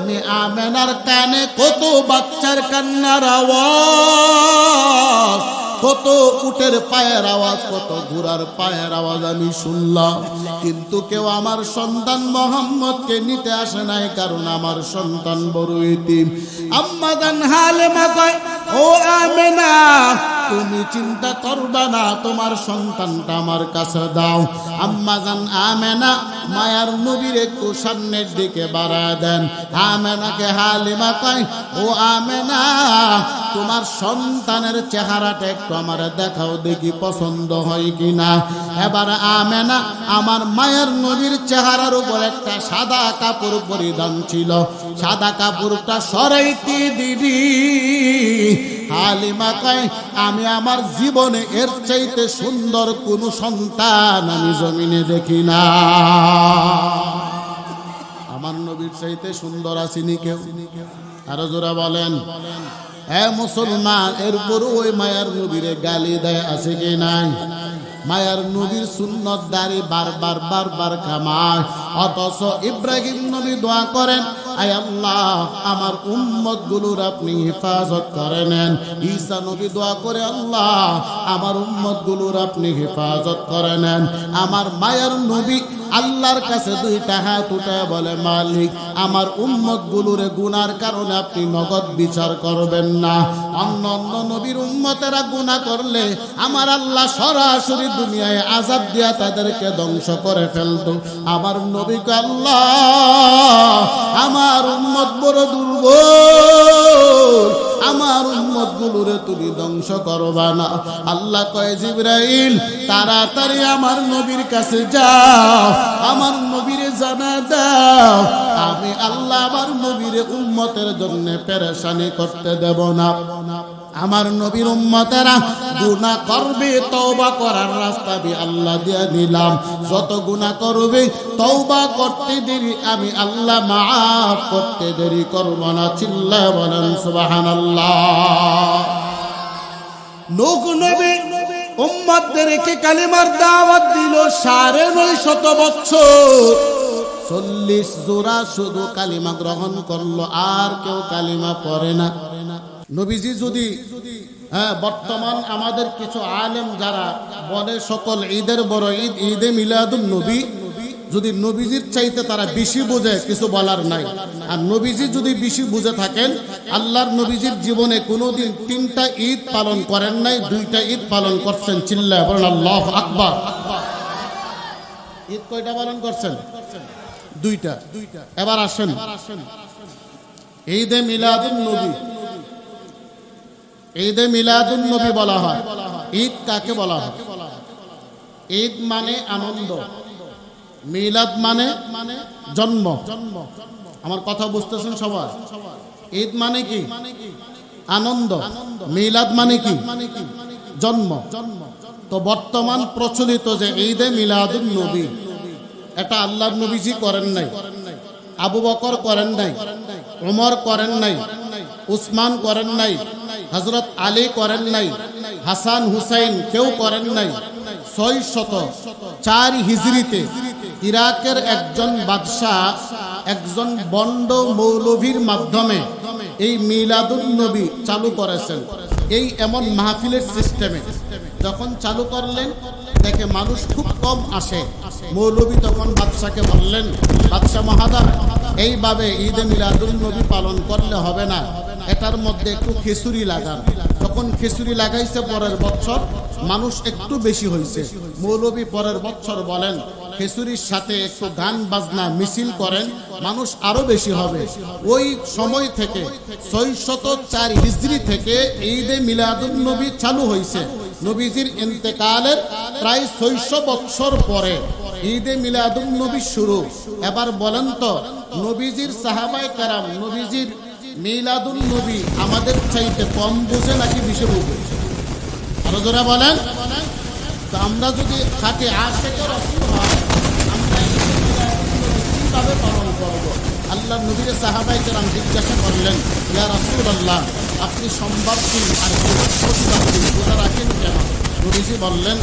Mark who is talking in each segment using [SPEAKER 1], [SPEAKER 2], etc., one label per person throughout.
[SPEAKER 1] আমি আমেনার কানে কত বাচ্চার কান্নার আওয়াজ, কত উটের পায়ের আওয়াজ, কত ঘোড়ার পায়ের আওয়াজ আমি শুনলাম, কিন্তু কেউ আমার সন্তান মোহাম্মদকে নিতে আসে নাই, কারণ আমার সন্তান বড় ইতিম। আম্মা জান হালিমা কয়, ও আমেনা, তুমি চিন্তা করবা না, তোমার সন্তানটা আমার কাছে দাও। আম্মা জান আমেনা মায়ার নবীর একটু সামনের দিকে বাড়ায় দেন। আমেনাকে হালিমা কয়, ও আমেনা, তোমার সন্তানের চেহারাটা একটু আমার দেখাও, দেখি পছন্দ হয় কিনা। এবার আমেনা আমার মায়ের নবীর চেহারার উপর একটা সাদা কাপড় পরিধান ছিল, সাদা কাপড়টা সরাইতে দিদি হালিমা কয়, আমি আমার জীবনে এর চাইতে সুন্দর কোন সন্তান আমি জমিনে দেখি না। আমার নবীর চাইতে সুন্দর আসেনি কেউ, আরো জোরা বলেন। হ্যাঁ মুসলমান, এরপর ওই মায়ার নবীরে গালি দেয় আছে কি নাই? মায়ার নবীর সুন্নত দাড়ি বারবার বারবার কামায়, অথচ ইব্রাহিম নবী দোয়া করেন, আয় আল্লাহ আমার উম্মত গুলোর আপনি হেফাজত করে নেন। ঈসা নবী দোয়া করে, আল্লাহ আমার উম্মত গুলোর আপনি হেফাজত করে নেন। আমার মায়ার নবী আল্লাহর কাছে দুইটা হাত উঠে বলে, মালিক আমার উম্মত গুলোরে গুনার কারণে আপনি নগদ বিচার করবেন না। অন্য অন্য নবীর উম্মতেরা গুনাহ করলে আমার আল্লাহ সরাসরি দুনিয়ায় আযাব দিয়া তাদেরকে ধ্বংস করে ফেলতো। আমার নবীকে, আল্লাহ আমার উম্মত বড় দুর্বল, আমার উম্মত গুলোরে তুমি ধ্বংস করবা না। আল্লাহ কয়, জিবরাইল তাড়াতাড়ি আমার নবীর কাছে যাও, আমার নবীরে জানা দাও, আমি আল্লাহ আমার নবীরে উম্মতের জন্য পেরেশানি করতে দেব না। আমার নবীর উম্মতেরা গুনাহ করবে, তওবা করার রাস্তা আমি আল্লাহ দিয়ে দিলাম। যত গুনাহ করবে তওবা করতে দেরি আমি আল্লাহ মাফ করতে দেরি করব না। চিল্লায় বলেন সুবহানাল্লাহ। নূহ নবী উম্মতদেরকে কালিমার দাওয়াত দিল 950 বছর, 40 জোড়া শুধু কালিমা গ্রহণ করলো, আর কেউ কালিমা পড়ে না। নবীজি যদি বর্তমান আমাদের কিছু আলেম যারা বলে সকল ঈদের বড় ঈদ, ঈদে মিলাদুন নবী, যদি নবীজির চাইতে তারা বেশি বোঝে কিছু বলার নাই। আর নবীজি যদি বেশি বুঝে থাকেন, আল্লাহর নবীজির জীবনে কোনোদিন 3টা ঈদ পালন করেন নাই, 2টা ঈদ পালন করছেন। চিল্লায় বলেন আল্লাহু আকবার। ঈদ কয়টা পালন করছেন? 2টা। এবার আসেন ঈদে মিলাদুন নবী। ঈদে মিলাদুন নবী বলা হয়। ঈদ কাকে বলা হয়? ঈদ মানে আনন্দ, মিলাদ মানে জন্ম। আমার কথা বুঝতেছেন সবাই? ঈদ মানে কি? আনন্দ। মিলাদ মানে কি? জন্ম। তো বর্তমান প্রচলিত যে ঈদে মিলাদুন নবী, এটা আল্লাহর নবীজি করেন নাই, আবু বকর করেন নাই, ওমর করেন নাই, উসমান করেন নাই, হযরত আলী করেন নাই, হাসান হুসাইন কেউ করেন নাই। 604 হিজরিতে ইরাকের একজন বাদশাহ একজন বন্ড মৌলভীর মাধ্যমে এই মিলাদুন নবী চালু করেছেন। এই এমন মাহফিলের সিস্টেমে যখন চালু করলেন, দেখে মানুষ খুব কম আসে। মৌলভী তখন বাদশাকে বললেন, বাদশাহ মহাদর, এইভাবে ঈদে মিলাদুন নবী পালন করলে হবে না, এটার মধ্যে একটু খিচুড়ি লাগান। তখন খিচুড়ি লাগাইছে, পরের বছর মানুষ একটু বেশি হয়েছে। মৌলভী পরের বছর বলেন, খিচুড়ির সাথে একটু গান বাজনা মিছিল করেন, মানুষ আরো বেশি হবে। ওই সময় থেকে 604 হিজরি থেকে ঈদে মিলাদুন নবী চালু হয়েছে। নবীজির ইন্তেকালের প্রায় 600 বছর পরে ঈদে মিলাদুন নবী শুরু। এবার বলেন তো, নবীজির সাহাবায়ে কেরাম নবীজির মিলাদুন নবী আমাদের চাইতে কম বুঝে নাকি বেশি বুঝে? আরো জোরে বলেন। তো আমরা যদি খাঁটি আশিকে রাসূল হয়, আমরা কিভাবে পালন করব? আল্লাহর নবীর সাহাবায়ে কেরাম জিজ্ঞাসা করলেন, ইয়া রাসূলুল্লাহ, আপনি সোমবার দিন আর বৃহস্পতিবার দিন রোজা রাখেন কেন? নবীজি বললেন,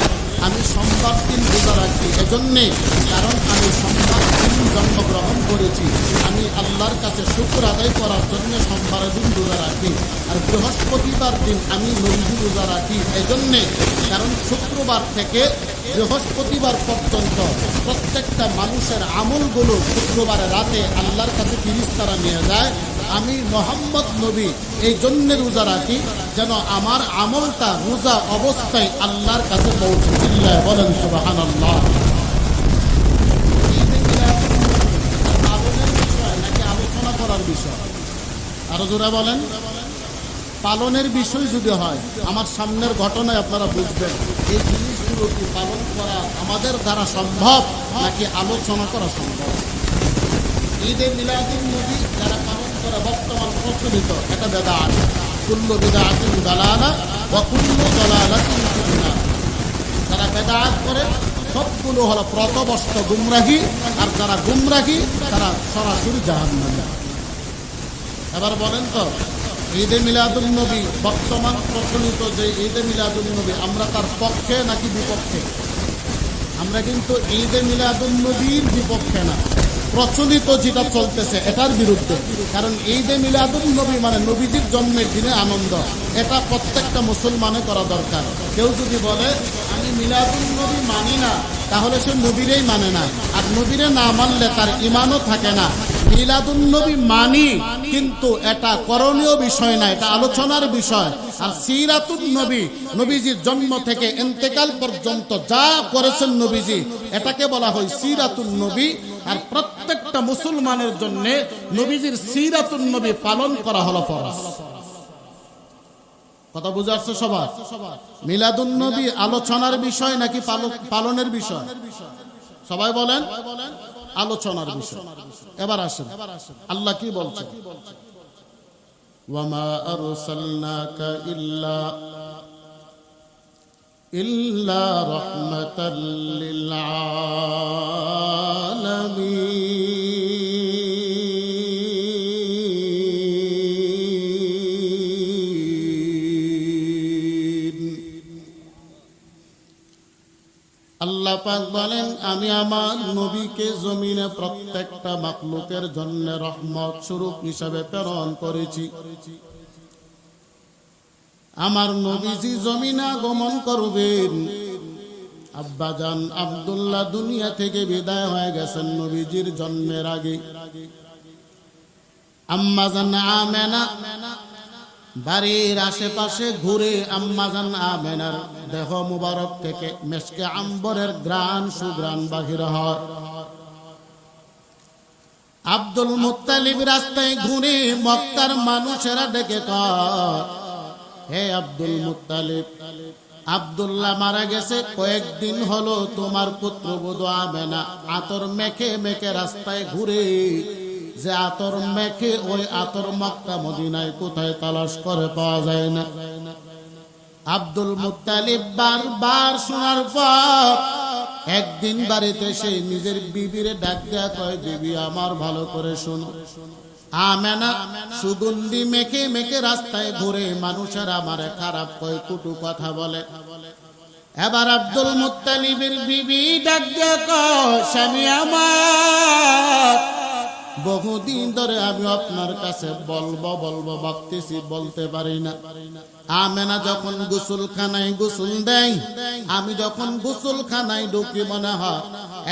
[SPEAKER 1] আমি সোমবার দিন রোজা রাখি এজন্যে, কারণ আমি সোমবার দিন জন্মগ্রহণ করেছি। আমি আল্লাহর কাছে শুকর আদায় করার জন্য সোমবার দিন রোজা রাখি। আর বৃহস্পতিবার দিন আমি নবীজি রোজা রাখি এজন্যে, কারণ শুক্রবার থেকে বৃহস্পতিবার পর্যন্ত প্রত্যেকটা মানুষের আমলগুলো শুক্রবারের রাতে আল্লাহর কাছে ফেরেশতারা নিয়ে যায়। আমি মোহাম্মদ নবী এই জন্য রোজা রাখি যেন আমার আমলটা রোজা অবস্থায় আল্লাহর কাছে পৌঁছে। বলেন সুবহানাল্লাহ। পালনের বিষয় নাকি আলোচনা করার বিষয়? আরো জোরে বলেন। পালনের বিষয় যদি হয়, আমার সামনের ঘটনায় আপনারা বুঝবেন এই জিনিসগুলো কি পালন করা আমাদের দ্বারা সম্ভব নাকি আলোচনা করা সম্ভব। ঈদে মিলাদুন নবী যারা পালন করে বর্তমান প্রচলিত, এটা বেদাত। কুল্লু বিদআতিন দালালা ওয়া কুল্লু দালালাতিন ফিন্নার। যারা বেদাত করে সবগুলো হলো প্রতবস্ত গুমরাহি, আর যারা গুমরাহি তারা সরাসরি জাহান্নামে। এবার বলেন তো, ঈদে মিলাদুন নবী বর্তমান প্রচলিত যে ঈদে মিলাদুন নবী, আমরা তার পক্ষে নাকি বিপক্ষে? আমরা কিন্তু ঈদে মিলাদুন নবীর বিপক্ষে না, প্রচলিত যেটা চলতেছে এটার বিরুদ্ধে। কারণ ঈদে মিলাদুন নবী মানে নবীজির জন্মের দিনে আনন্দ, এটা প্রত্যেকটা মুসলমানের করা দরকার। কেউ যদি বলে আমি মিলাদুন নবী মানি না, তাহলে সে নবীরেই মানে না, আর নবীরে না মানলে তার ঈমানও থাকে না। মিলাদুন নবী মানি, কিন্তু এটা করণীয় বিষয় না, এটা আলোচনার বিষয়। আর সিরাতুন নবী, নবীজির জন্ম থেকে ইন্তেকাল পর্যন্ত যা করেছেন নবীজি, এটাকে বলা হয় সিরাতুন নবী। আর প্রত্যেকটা মুসলমানের জন্য নবীজির সিরাতুন নবী পালন করা হলো ফরজ। কথা বুঝে আসছে সবার? মিলাদুন নবী আলোচনার বিষয় নাকি পালনের বিষয়? সবাই বলেন আলোচনার বিষয়। এবার আসেন আল্লাহ কি বলছেন, ওয়ামা আরসালনাকা ইল্লা রাহমাতাল লিল আলামিন। আল্লাহ পাক বলেন, আমি আমার নবীকে জমিনে প্রত্যেকটা মাখলুকের জন্য রহমত স্বরূপ হিসাবে প্রেরণ করেছি। আমার নবীজি জমিনে আগমন করবেন। আব্বাজান আব্দুল্লাহ দুনিয়া থেকে বিদায় হয়ে গেছেন নবীজির জন্মের আগে। আম্মাজান আমেনা বাড়ির আশেপাশে ঘুরে আম্মাজান আমেনার দেহ মুবারক থেকে মেশকে আম্বরের গ্রাণ সুগ্রাণ বাহির হয়। আব্দুল মুত্তালিব রাস্তায় ঘুরে মক্কার মানুষেরা ডেকে কয়, হে আব্দুল মুত্তালিব, আব্দুল্লাহ মারা গেছে, কয়েকদিন হলো তোমার পুত্রবধূ আমেনা আতর মেখে মেখে রাস্তায় ঘুরে। যে আতর মেখে ওই আতর মক্কা মদিনায় কোথায় তালাশ করে পাওয়া যায় না। আব্দুল মুত্তালিব বারবার শোনার পর একদিন বাড়িতে সে নিজের বিবিরে ডাক দেয়া কয়, বিবি আমার ভালো করে শোনো, আমেনা সুগন্ধি মেখে মেখে রাস্তায় ঘুরে মানুষের আমারে খারাপ কয়, কটু কথা বলে। এবার আব্দুল মুত্তালিবের বিবি ডাক দেয়া কয়, স্বামী আমার, বহুদিন ধরে আমি আপনার কাছে বলবো ভাবতেছি, বলতে পারি না। আমেনা যখন গোসলখানায় গোসল দেয়, আমি যখন গোসলখানায় ঢুকি মনে হয়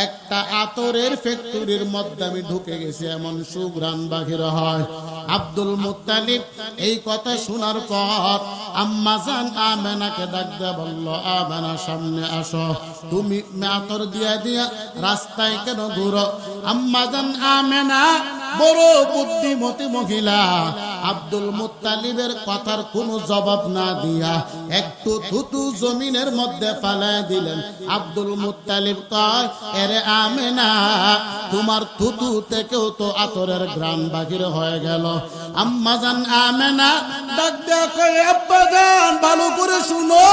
[SPEAKER 1] একটা আতরের ফ্যাক্টরির মধ্যে আমি ঢুকে গেছি, এমন সুঘ্রাণ বাহির হয়। আব্দুল মুত্তালিব এই কথা শোনার পর আম্মাজান আমেনাকে ডাক দিয়ে বলল, আমেনা সামনে আসো, তুমি আতর দিয়া দিয়া রাস্তায় কেন ঘুরো? আম্মাজান আমেনা বড় বুদ্ধিমতী মহিলা, আব্দুল মুত্তালিবের কথার কোনো জবাব না দিয়া একটু থুতু জমিনের মধ্যে ফালায় দিলেন। আব্দুল মুত্তালিব কয়, এরে আমেনা, তোমার থুতু থেকেও তো আতরের ঘ্রাণ বাহির হয়ে গেল। আম্মাজান আমেনা ডাক দেয়া কয়, আব্বাজান ভালো করে শুনো,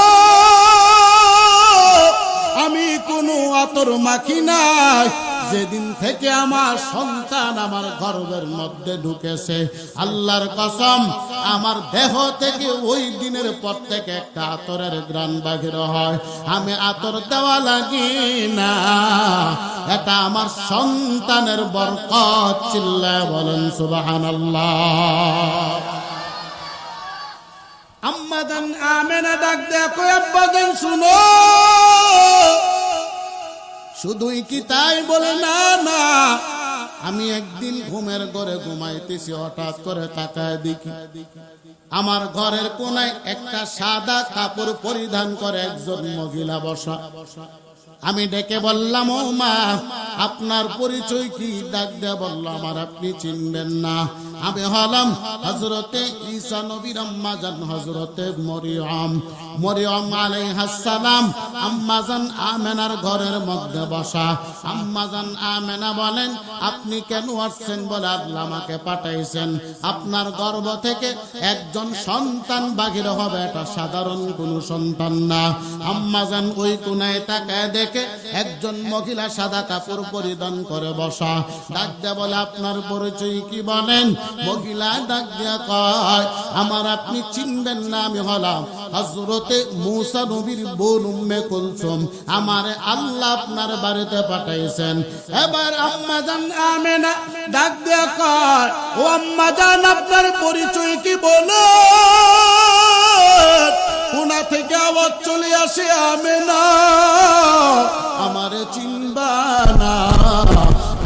[SPEAKER 1] আমি কোনো আতর মাখি নাই, যেদিন থেকে আমার সন্তান আমার গর্ভের মধ্যে ঢুকেছে, আল্লাহর কসম আমার দেহ থেকে ওই দিনের পর থেকে একটা আতরের ঘ্রাণ বাহির হয়। আমি আতর দেওয়া লাগি না, এটা আমার সন্তানের বরকত। চিল্লায় বলেন সুবহানাল্লাহ। আম্মাজান আমেনা ডাক দেয়া কই, আব্বাজান শুনো। শুধুই কি তাই? বলে না না, আমি একদিন ঘুমের ঘরে ঘুমাইতেছি, হঠাৎ করে তাকায় দেখি আমার ঘরের কোনায় একটা সাদা কাপড় পরিধান করে একজন মহিলা বসা। আমি ডেকে বললাম, ও মা, আপনার পরিচয় কি? ডাক দেয়া বলল, আমার আপনি চিনবেন না, আমি হলাম হযরতে ঈসা নবীর আম্মা জান হযরতে মরিয়ম। মরিয়ম আলাইহিস সালাম আম্মা জান আমেনার ঘরের মধ্যে বসা। আম্মা জান আমেনা বলেন, আপনি কেন আসছেন? বলে, আল্লাহ আমাকে পাঠাইছেন, আপনার গর্ভ থেকে একজন সন্তান বাহির হবে, এটা সাধারণ কোনো সন্তান না। আম্মা জান ওই কোনায় তাকায় দেখে একজন মহিলা সাদা কাপড় পরিধান করে বসা। ডাক দেয়া বলে, আপনার পরিচয় কি? বলেন। মহিলা ডাক দেয়া কয়, আমার আপনি চিনবেন না, আমি হলাম হযরতে মূসা নবীর বোন উম্মে কুলসুম, আমার আল্লাহ আপনার বাড়িতে পাঠাইছেন। এবার আম্মা জান আমেনা ডাক দেয়া কয়, ও আম্মা জান, আপনার পরিচয় কি? বলো। কোনা থেকে আওয়াজ চলে আসে, আমেনা আমারে চিনবা না,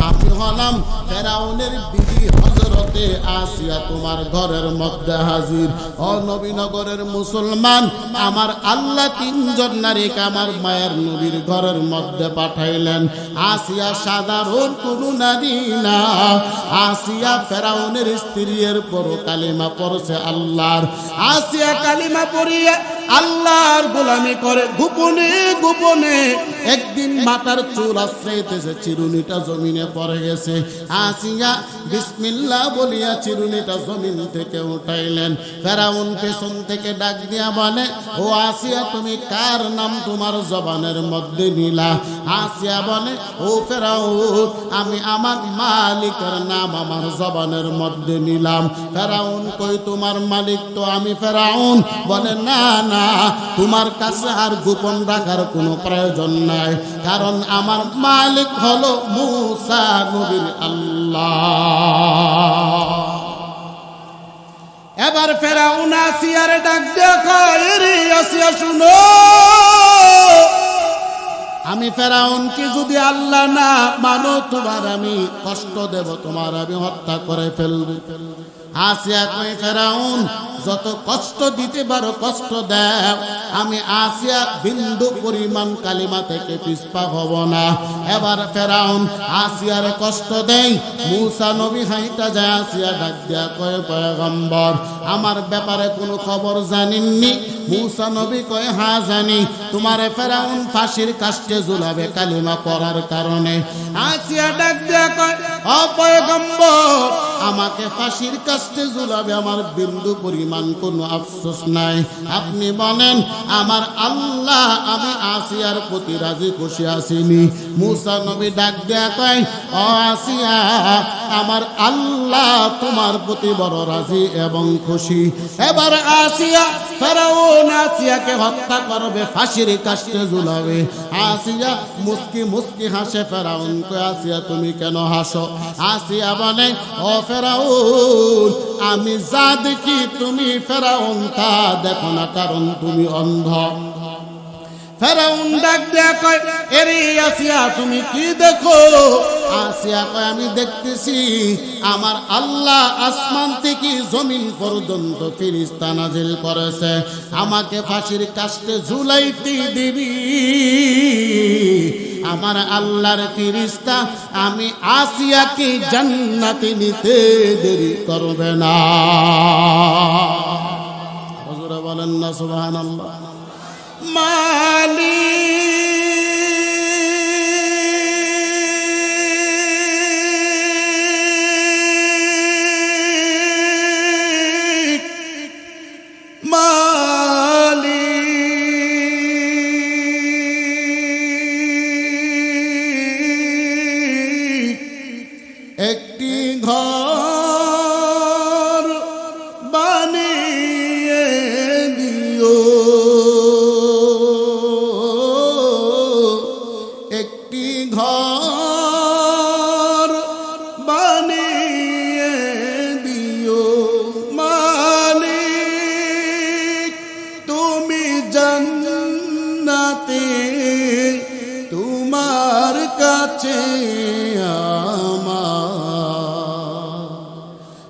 [SPEAKER 1] আমি হলাম ফেরাউনের বিবি হযরতে আসিয়া, তোমার ঘরের মধ্যে হাজির। ও নবীনগরের মুসলমান, আমার আল্লাহ তিনজন নারীকে আমার মায়ের নবীর ঘরের মধ্যে পাঠাইলেন। আসিয়া সাধারণ কোনো নারী না, আসিয়া ফেরাউনের স্ত্রীর পর কালিমা পড়ছে আল্লাহর। আসিয়া কালিমা পড়িয়া আল্লাহর গোলামি করে গোপনে গোপনে। একদিন মাথার চুল আশ্রাইতেছে, চিরুনিটা জমিনে পড়ে গেছে। আসিয়া বিসমিল্লাহ বলিয়া চিরুনিটা জমিন থেকে উঠাইলেন। ফেরাউন পেছন থেকে ডাক দিয়া বলে, ও আসিয়া, তুমি কার নাম তোমার জবানের মধ্যে নিলা? আসিয়া বলে, ও ফেরাউন, আমি আমার মালিকের নাম আমার জবানের মধ্যে নিলাম। ফেরাউন কই, তোমার মালিক তো আমি ফেরাউন। বলে, না না, তোমার কাছে আর গোপন রাখার কোনো প্রয়োজন নাই, কারণ আমার মালিক হলো মূসা নবীর আল্লাহ। এবার ফেরাউন আসিয়ারে ডাক দেয়া কয়, রে আসিয়া শুনো, আমি ফেরাউনকে যদি আল্লাহ না মানো, তোমার আমি কষ্ট দেব, তোমার আমি হত্যা করে ফেলবো। আসিয়া কয়, ফেরাউন যত কষ্ট দিতে পারো কষ্ট দাও, আমি আসিয়া বিন্দু পরিমাণ কালিমা থেকে পিছপা হব না। এবার ফেরাউন আসিয়ার কষ্ট দেয়। মূসা নবী হাইটা যায়, আসিয়া ডাক দিয়া কয়, পয়গম্বর, আমার ব্যাপারে কোনো খবর জানেননি? মূসা নবী কয়, হ্যাঁ জানি, তোমারে ফেরাউন ফাঁসির কাস্টে ঝুলাবে কালিমা পড়ার কারণে। আসিয়া ডাক দিয়া কয়, ও পয়গম্বর, আমাকে ফাঁসির কাস্টে ঝুলাবে, আমার বিন্দু পরিমাণ কোনো আফসোস নাই। আপনি বলেন, আমার আল্লাহ আমি আসিয়ার প্রতি রাজি খুশি আসিনি? মূসা নবী ডাক দেয়া কয়, ও আসিয়া, আমার আল্লাহ তোমার প্রতি বড় রাজি এবং খুশি। এবার আসিয়া ফেরাউন আসিয়াকে হত্যা করবে, ফাঁসির কাস্টে ঝুলাবে। আসিয়া মুস্কি মুস্কি হাসে। ফেরাউন কয়, আসিয়া তুমি কেন হাসো? আসিয়া বলে, ও ফেরাউন, আমি যা দেখি তুমি ফেরাউন তা দেখো না, কারণ তুমি অন্ধ। ফেরাউন ডাক দেয়া কয়, এরে আসিয়া, তুমি কি দেখো? আসিয়া কয়, আমি দেখতেছি আমার আল্লাহ আসমান থেকে জমিন পর্যন্ত ফেরেশতা নাজিল করেছে, আমাকে ফাঁসির কাস্টে ঝুলাইতে দিবি। আমার আল্লাহর ফেরেশতা আমি আসিয়াকে জান্নাতে নিতে দেরি করবে না। হুজুর বলেন না সুবহানাল্লাহ।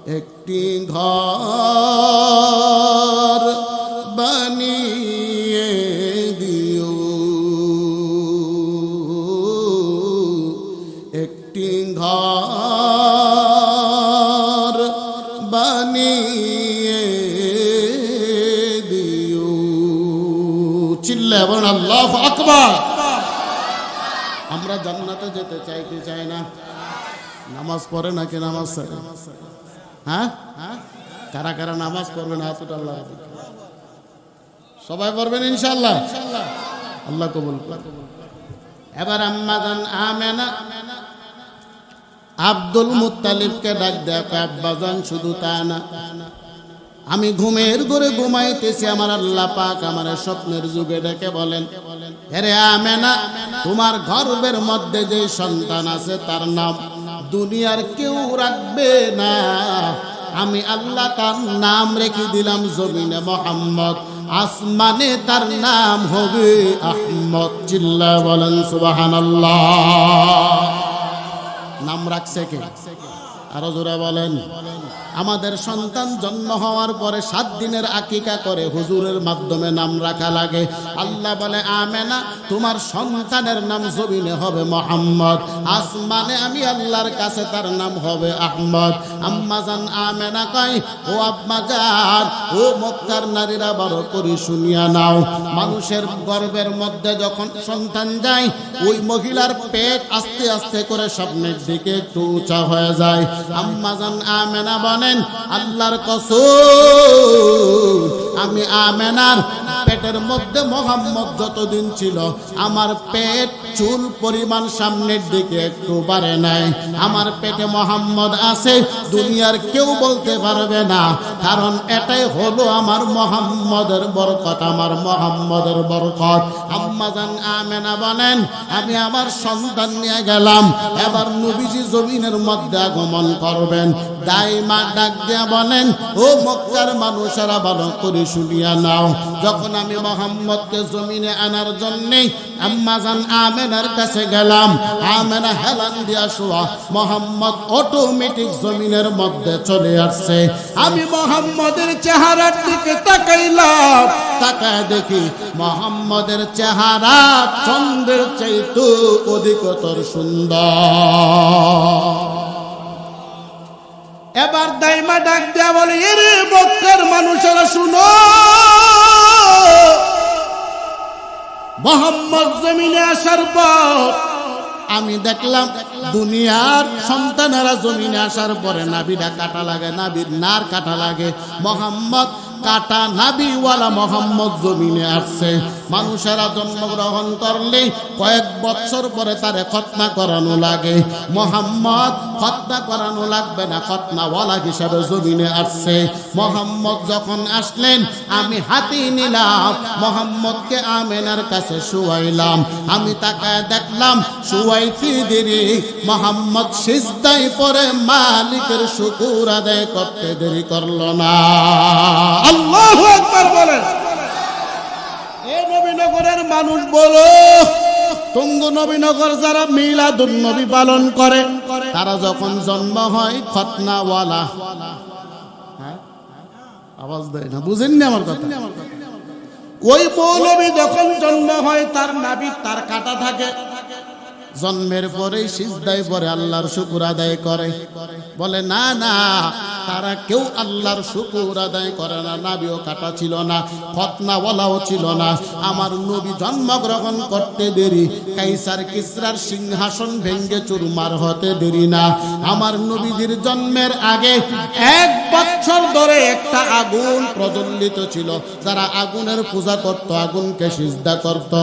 [SPEAKER 1] একটি ঘর বানিয়ে দিও, একটি ঘর বানিয়ে দিও। চিল্লায় বলেন আল্লাহু আকবার। আমরা জান্নাতে যেতে চাই কি চাই না? নামাজ পড়ে নাকি নামাজ ছাড়ে? হ্যাঁ, কারা কারা নামাজ পড়বেন হাত উঠাল্লাহ? সবাই পড়বেন ইনশাআল্লাহ, আল্লাহ কবুল করুন। এবার আম্মা জান আমেনা আব্দুল মুত্তালিবকে ডাক দেয়, আব্বা জান শুধু তা না, আমি ঘুমের ঘরে ঘুমাইতেছি, আমার আল্লাহ পাক আমার স্বপ্নের যুগে ডেকে বলেন, আরে আমেনা, তোমার গর্ভের মধ্যে যে সন্তান আছে তার নাম দুনিয়ার কেউ রাখবে না, আমি আল্লাহ তার নাম রেখে দিলাম জমিনে মুহাম্মদ, আসমানে তার নাম হবে আহমদ। চিল্লায় বলেন সুবহানাল্লাহ। নাম রাখছে কে? আরো জোরে বলেন। আমাদের সন্তান জন্ম হওয়ার পরে 7 দিনের আকিকা করে হুজুরের মাধ্যমে নাম রাখা লাগে। আল্লাহ বলে, আমেনা, তোমার সন্তানের নাম জমিনে হবে মুহাম্মদ, আসমানে আমি আল্লাহর কাছে তার নাম হবে আহমদ। আম্মা জান আমেনা কয়, ও আব্বা জান, ও মক্কার নারীরা বড় করে শুনিয়া নাও, মানুষের গর্ভের মধ্যে যখন সন্তান যায়, ওই মহিলার পেট আস্তে আস্তে করে সামনের দিকে একটু উঁচা হয়ে যায়। আম্মা জান আমেনা বলেন, আল্লাহর কসম, আমি আমেনার পেটের মধ্যে মুহাম্মদ যতদিন ছিল, আমার পেট চুল পরিমাণ সামনের দিকে একটু বাড়ে নাই। আমার পেটে মুহাম্মদ আছে, দুনিয়ার কেউ বলতে পারবে না, কারণ এটাই হলো আমার মুহাম্মদের বরকত, আমার মুহাম্মদের বরকত। আম্মা জান আমেনা বলেন, আমি আমার সন্তান নিয়ে গেলাম, এবার নবীজি জমিনের মধ্যে আগমন করবেন। দাইমা ডাক দিয়া বলেন, ও মক্কার মানুষেরা ভালো করে শুনিয়া নাও, যখন আমি মুহাম্মদকে জমিনে আনার জন্যে আম্মা জান আমেনার কাছে গেলাম, আমেনা হেলান দিয়া শোয়া, মুহাম্মদ অটোমেটিক জমিনের মধ্যে চলে আসছে। আমি মুহাম্মদের চেহারার দিকে তাকাইলাম, তাকায় দেখি মুহাম্মদের চেহারা চন্দ্রের চাইতে অধিকতর সুন্দর। এবার দাইমা ডাক দেয়া বলে, এরে মক্কার মানুষেরা শুনো, মুহাম্মদ জমিনে আসার পর আমি দেখলাম দুনিয়ার সন্তানেরা জমিনে আসার পরে নাভিটা কাটা লাগে, নাভির নার কাটা লাগে। মুহাম্মদ কাটা নাবিওয়ালা মুহাম্মদ জমিনে আসছে। মানুষেরা জন্মগ্রহণ করলে কয়েক বছর পরে তারে খতনা করানো লাগে, মুহাম্মদ খতনা করানো লাগবে না, খতনাওয়ালা হিসাবে জমিনে আসছে। মুহাম্মদ যখন আসলেন, আমি হাতে নিলাম, মুহাম্মদকে আমেনার কাছে শুয়াইলাম। আমি তাকায় দেখলাম, শুয়াইতে দেরি, মুহাম্মদ সিজদায় পড়ে মালিকের শুকর আদায় করতে দেরি করলো না। আল্লাহু আকবার বলেন। এই নবীনগরের মানুষ বলো, তুঙ্গ নবীনগর যারা মিলাদুন নবী পালন করে, তারা যখন জন্ম হয় খতনাওয়ালা, আওয়াজ দেয় না, বুঝেননি আমার কথা? ওই মৌলবী যখন জন্ম হয়, তার নাভি তার কাটা থাকে, জন্মের পরেই সিজদায় পরে আল্লাহর শুকর আদায় করে। বলে না না, তারা কেউ আল্লাহর শুকর আদায় করে না, নাবিও কাটা ছিল না, খতনাওয়ালাও ছিল না। আমার নবী জন্মগ্রহণ করতে দেরি, কাইসার কিসরার সিংহাসন ভেঙ্গে চুরমার হতে দেরি না। আমার নবীজির জন্মের আগে 1 বছর ধরে একটা আগুন প্রজ্বলিত ছিল, যারা আগুনের পূজা করত, আগুনকে সিজদা করত।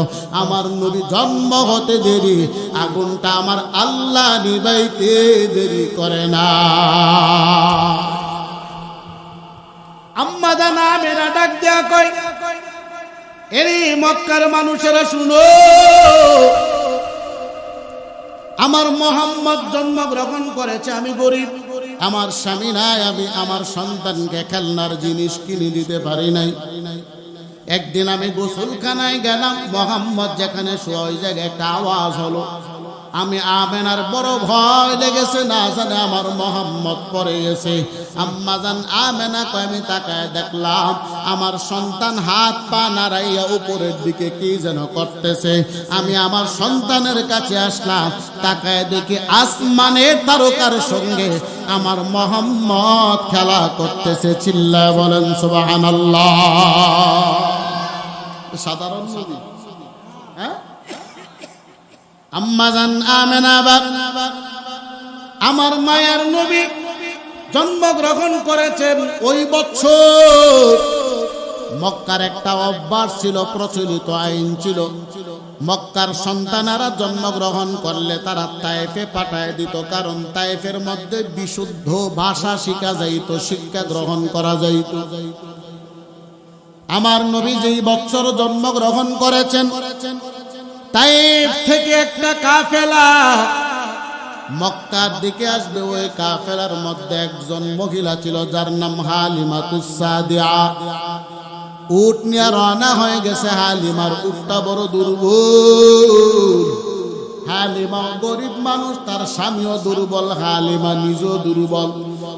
[SPEAKER 1] আমার নবী জন্ম হতে দেরি, আগুনটা আমার আল্লাহ নিবাইতে দেরি করে না। আম্মা জান আমেনা ডাক দেয়া কয়, এরে মক্কার মানুষেরা শুনো, আমার মুহাম্মদ জন্মগ্রহণ করেছে, আমি গরিব, আমার স্বামী নাই, আমি আমার সন্তানকে খেলনার জিনিস কিনে দিতে পারি নাই। একদিন আমি গোসলখানায় গেলাম, মুহাম্মদ যেখানে শোয়া, ওই জায়গায় একটা আওয়াজ হলো, আমি আমেনার বড় ভয় লেগেছে, না জানে আমার মোহাম্মদ পড়ে গেছে। আম্মা জান আমেনা কয় আমি তাকায় দেখলাম আমার সন্তান হাত পা নাড়াইয়া উপরের দিকে কি যেন করতেছে। আমি আমার সন্তানের কাছে আসলাম, তাকায় দেখি আসমানের তারকার সঙ্গে আমার মোহাম্মদ খেলা করতেছে। চিল্লায় বলেন সুবহানাল্লাহ। সাধারণ নবী, হ্যাঁ? আম্মা জান আমেনা আমার মায়ের নবী জন্মগ্রহণ করেছেন ওই বছর। মক্কার একটা অভ্যাস ছিল, প্রচলিত আইন ছিল, মক্কার সন্তানেরা জন্মগ্রহণ করলে তারা তায়েফে পাঠায় দিত, কারণ তায়েফের মধ্যে বিশুদ্ধ ভাষা শিখা যাইত, শিক্ষা গ্রহণ করা যাইত। আমার নবী যেই বছর জন্মগ্রহণ করেছেন, তায়েফ থেকে একটা কাফেলা মক্কার দিকে আসবে। ওই কাফেলার মধ্যে একজন মহিলা ছিল যার নাম হালিমাতুস সাদিয়া। উট নিয়ে রওনা হয়ে গেছে। হালিমার উটটা বড় দুর্বল। হালিমা গরিব মানুষ, তার স্বামীও দুর্বল, হালিমা নিজেও দুর্বল।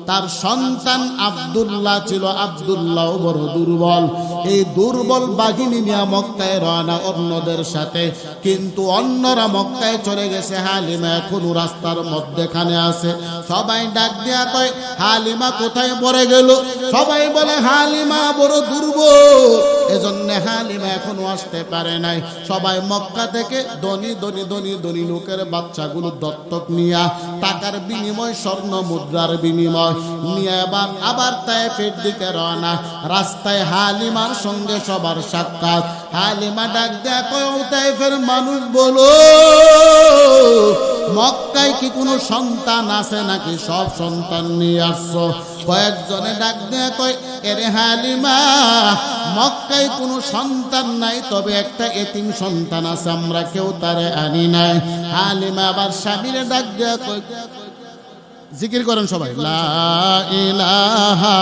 [SPEAKER 1] তার সন্তান আব্দুল্লাহ ছিল, আব্দুল্লাহ বড় দুর্বল। এই দুর্বল বাহিনী নিয়ে মক্কায় রওনা অন্যদের সাথে, কিন্তু অন্যরা মক্কায় চলে গেছে। হালিমা এখনো রাস্তার মধ্যেখানে আছে। সবাই ডাক দেয়া কয় হালিমা কোথায় পড়ে গেল? সবাই বলে হালিমা বড় দুর্বল, এজন্য হালিমা এখনো আসতে পারে নাই। সবাই মক্কা থেকে ধনী ধনী ধনী ধনী লোকের বাচ্চাগুলো দত্তক নিয়া টাকার বিনিময়, স্বর্ণ মুদ্রার বিনিময় নিয়ে আবার তায়েফের দিকে রওনা। রাস্তায় হালিমার সঙ্গে সবার সাক্ষাৎ। হালিমা ডাক দেয়া কয় তায়েফের মানুষ বলো, মক্কায় কি কোনো সন্তান আছে নাকি? সব সন্তান নিয়ে আসছো? কয়েকজনে ডাক দেয়া কয় এরে হালিমা, মক্কায় কোনো সন্তান নাই, তবে একটা এতিম সন্তান আছে, আমরা কেউ তারে আনি নাই। হালিমা আবার স্বামীরে ডাক দেয়া কয়, জিকির করেন সবাই, লা ইলাহা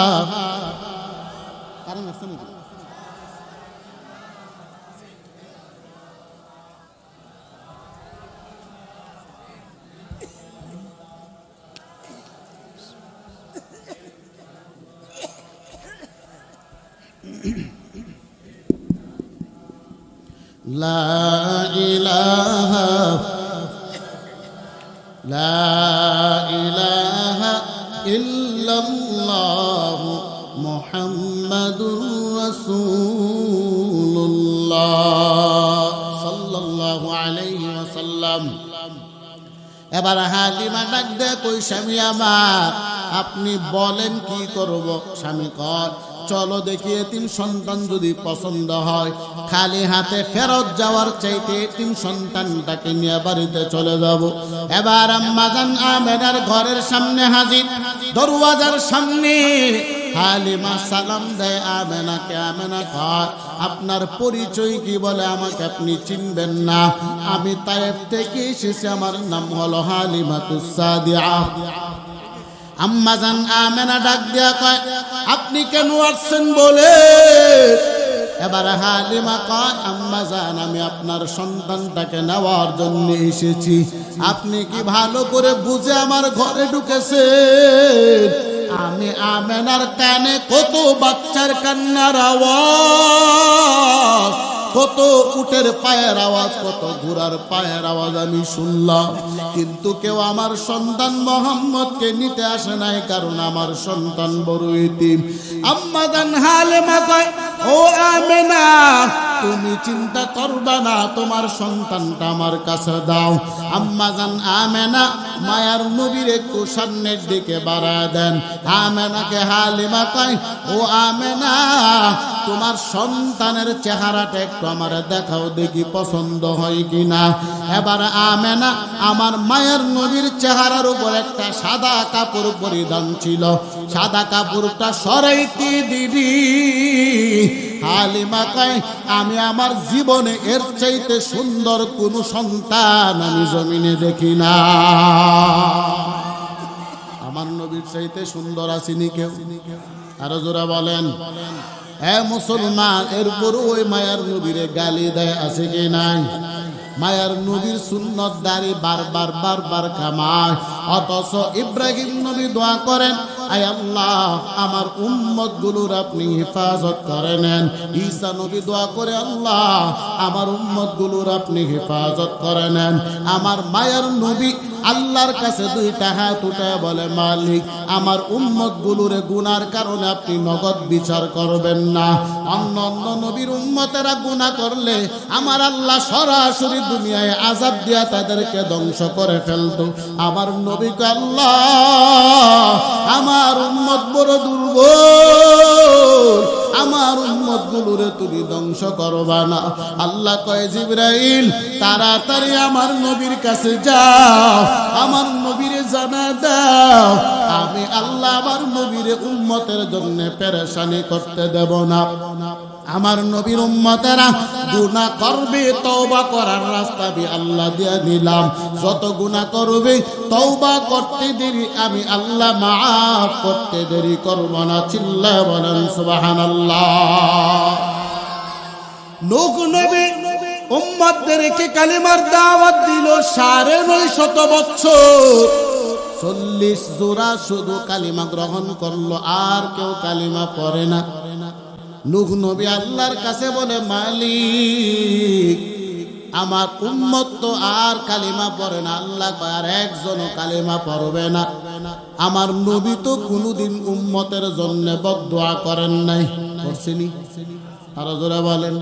[SPEAKER 1] লা ইলাহা ইল্লাল্লাহ মুহাম্মাদুর রাসূলুল্লাহ সাল্লাল্লাহু আলাইহি ওয়াসাল্লাম। এবার হালিমা ডাক দে কই স্বামী আমার, আপনি বলেন কি করব? স্বামী কয় চলো দেখি এতিম সন্তান যদি পছন্দ হয়, খালি হাতে ফেরত যাওয়ার চাইতে এতিম সন্তানটাকে নিয়ে বাড়িতে চলে যাব। এবার আম্মা জান আমেনার ঘরের সামনে হাজির, দরওয়াজার সামনে হালিমা সালাম দেয় আমেনাকে। আমেনা কয় আপনার পরিচয় কি? বলে আমাকে আপনি চিনবেন না, আমি তায়েফ থেকে এসেছি, আমার নাম হলো হালিমাতুস সাদিয়া। আম্মা জান আমেনা ডাক দিয়া কয় আপনি কেন আসছেন বলে? এবার হালিমা কয় আম্মা জান আমি আপনার সন্তানটাকে নেওয়ার জন্য এসেছি, আপনি কি ভালো করে বুঝে আমার ঘরে ঢুকেছেন? আমি আমেনার কানে কত বাচ্চার কান্নার আওয়াজ, কত উটের পায়ের আওয়াজ, কত ঘোড়ার পায়ের আওয়াজ আমি শুনলাম, কিন্তু কেউ আমার সন্তান মোহাম্মদকে নিতে আসে নাই, কারণ আমার সন্তান বড় এতিম। আম্মা জান হালিমা কয় ও আমেনা তুমি চিন্তা করবা না, তোমার সন্তানটা আমার কাছে দাও। আম্মা জান আমেনা মায়ার নবীর একটু সামনের দিকে বাড়ায় দেন। আমেনাকে হালিমা কয় ও আমেনা তোমার সন্তানের চেহারাটা একটু আমার দেখাও দেখি পছন্দ হয় কিনা। এবার আমেনা আমার মায়ের নবীর চেহারার উপর একটা সাদা কাপড় পরিধান ছিল, সাদা কাপড়টা সরাইতে দিদি হালিমা কয় আমি আমার জীবনে এর চাইতে সুন্দর কোন সন্তান আমি জমিনে দেখি না। আমার নবীর চাইতে সুন্দর আসেনি কেউ? আরো জোরা বলেন। মুসলমান এরপর ওই মায়ার নবীরে গালি দেয় আছে কি নাই? মায়ার নবীর সুন্নত দাড়ি বারবার কামায়। অথচ ইব্রাহিম নবী দোয়া করেন, আয় আল্লাহ আমার উম্মত গুলোর আপনি হেফাজত করে নেন। ঈসা নবী দোয়া করে, আল্লাহ আমার উম্মত গুলোর আপনি হেফাজত করে নেন। আমার মায়ার নবী আল্লাহর কাছে দুইটা হাত উঠায় বলে, মালিক আমার উম্মত গুলোর গুনার কারণে আপনি নগদ বিচার করবেন না। অন্য অন্য নবীর উম্মতেরা গুনাহ করলে আমার আল্লাহ সরাসরি দুনিয়ায় আযাব দিয়া তাদেরকে ধ্বংস করে ফেলতো। আমার নবীকে আল্লাহ আমার উম্মত বড় দুর্বল, আমার উম্মত গুলোরে তুমি ধ্বংস করবা না। আল্লাহ কয়, জিবরাইল তাড়াতাড়ি আমার নবীর কাছে যাও, আমার নবীরে জানা দাও আমি আল্লাহ আমার নবীরে উম্মতের জন্য পেরেশানি করতে দেব না। আমার নবীর উম্মতেরা গুনাহ করবে, তওবা করার রাস্তা আমি আল্লাহ দিয়ে দিলাম। যত গুনাহ করবে তওবা করতে দেরি আমি আল্লাহ মাফ করতে দেরি করব না। চিল্লায় বলেন সুবহানাল্লাহ। নূহ নবী উম্মতদেরকে কালিমার দাওয়াত দিল 950 বছর। 40 জোড়া শুধু কালিমা গ্রহণ করলো, আর কেউ কালিমা পড়ে না। নূহ নবী আল্লাহর কাছে বলে, মালিক আমার উম্মত তো আর কালিমা পড়ে না। আল্লাহ আর একজনও কালিমা পড়বে না। আমার নবী তো কোনোদিন উম্মতের জন্য বদদুয়া করেন নাই, করছেনি? আরো জোরে বলেন।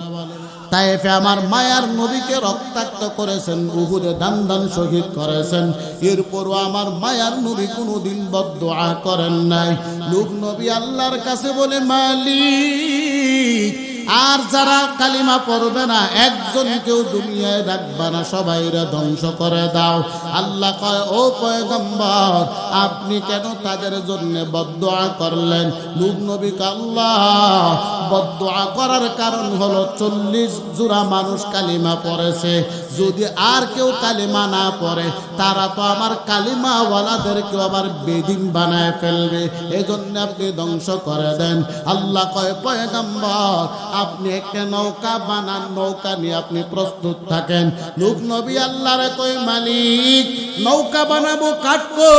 [SPEAKER 1] তায়েফে আমার মায়ার নবীকে রক্তাক্ত করেছেন, উহুদে দান শহীদ করেছেন, এরপরও আমার মায়ার নবী কোনোদিন বদদুয়া করেন নাই। নূহ নবী আল্লাহর কাছে বলে, মালিক আর যারা কালিমা পড়বে না একজনকেও দুনিয়ায় রাখবা না, সবাইরে ধ্বংস করে দাও। আল্লাহ কয়, ও পয়গম্বর আপনি কেন তাদের জন্য বদদুয়া করলেন? নূহ নবী কয়, আল্লাহ বদদুয়া করার কারণ হলো 40 জোড়া মানুষ কালিমা পড়েছে, যদি আর কেউ কালিমা না পড়ে তারা তো আমার কালিমা ওয়ালাদেরকে আবার বেদিন বানায় ফেলবে, এজন্য আপনি ধ্বংস করে দেন। আল্লাহ কয়, পয়গম্বর আপনি একটা নৌকা বানান, নৌকা নিয়ে আপনি প্রস্তুত থাকেন। নূহ নবী আল্লাহরে কয়, মালিক নৌকা বানাবো কাটবো।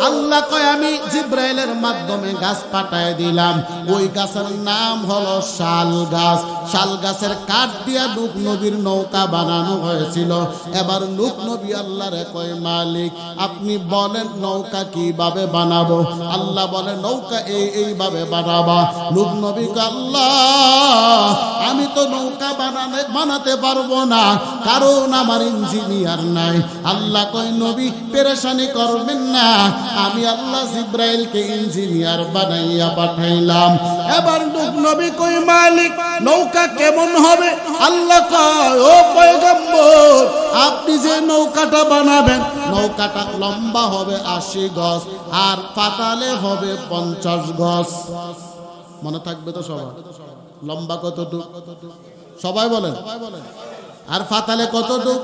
[SPEAKER 1] আল্লাহ কয়, আমি জিব্রাইলের মাধ্যমে গাছ পাঠায় দিলাম, ওই গাছের নাম হলো শাল গাছ। শাল গাছের কাঠ দিয়া নূহ নবীর নৌকা বানানো হয়েছিল। এবার নূহ নবী আল্লাহরে কয়, মালিক আপনি বলেন নৌকা কিভাবে বানাবো? আল্লাহ বলে, নৌকা এইভাবে বানাবা। নূহ নবী কয়, আল্লাহ আমি তো নৌকা বানাতে পারবো না, কারণ আমার ইঞ্জিনিয়ার নাই। আল্লাহ কয়, নবী পেরেশানি করবেন না, আমি আল্লাহ জিব্রাইলকে ইঞ্জিনিয়ার বানাইয়া পাঠাইলাম। এবার নূহ নবী কয়, মালিক নৌকা কেমন হবে? আল্লাহ কয়, ও পয়গম্বর আপনি যে নৌকাটা বানাবেন নৌকাটা লম্বা হবে 80 গজ আর পাতালে হবে 50 গজ। মনে থাকবে তো সবার? লম্বা কতটুক সবাই বলেন, আর ফাতালে কতটুক?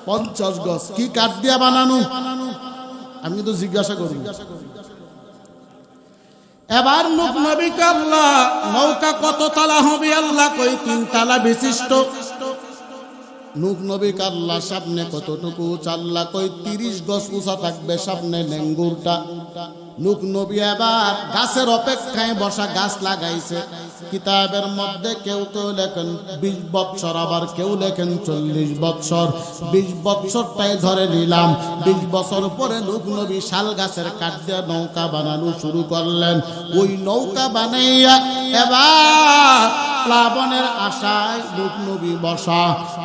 [SPEAKER 1] 50 গজ। কি কাঠ দিয়া বানানো? আমি তো জিজ্ঞাসা করি। এবার নূহ নবীকে আল্লাহ, নৌকা কত তালা হবে? আল্লাহ কই 3 তালা বিশিষ্ট। নূহ নবীকে আল্লাহ, সামনে কতটুকু? আল্লাহ কই 30 গজ উঁচা থাকবে সামনে লেঙ্গুরটা। নূহ নবী এবার গাছের অপেক্ষায় বসা, গাছ লাগাইছে। কিতাবের মধ্যে কেউ কেউ লেখেন 20 বৎসর, আবার কেউ লেখেন 40 বৎসর। 20 বৎসরটাই ধরে নিলাম। 20 বছর পরে নূহ নবী শাল গাছের কাঠ দিয়ে নৌকা বানানো শুরু করলেন। ওই নৌকা বানাইয়া এবার প্লাবনের আশায় নূহ নবী বসা।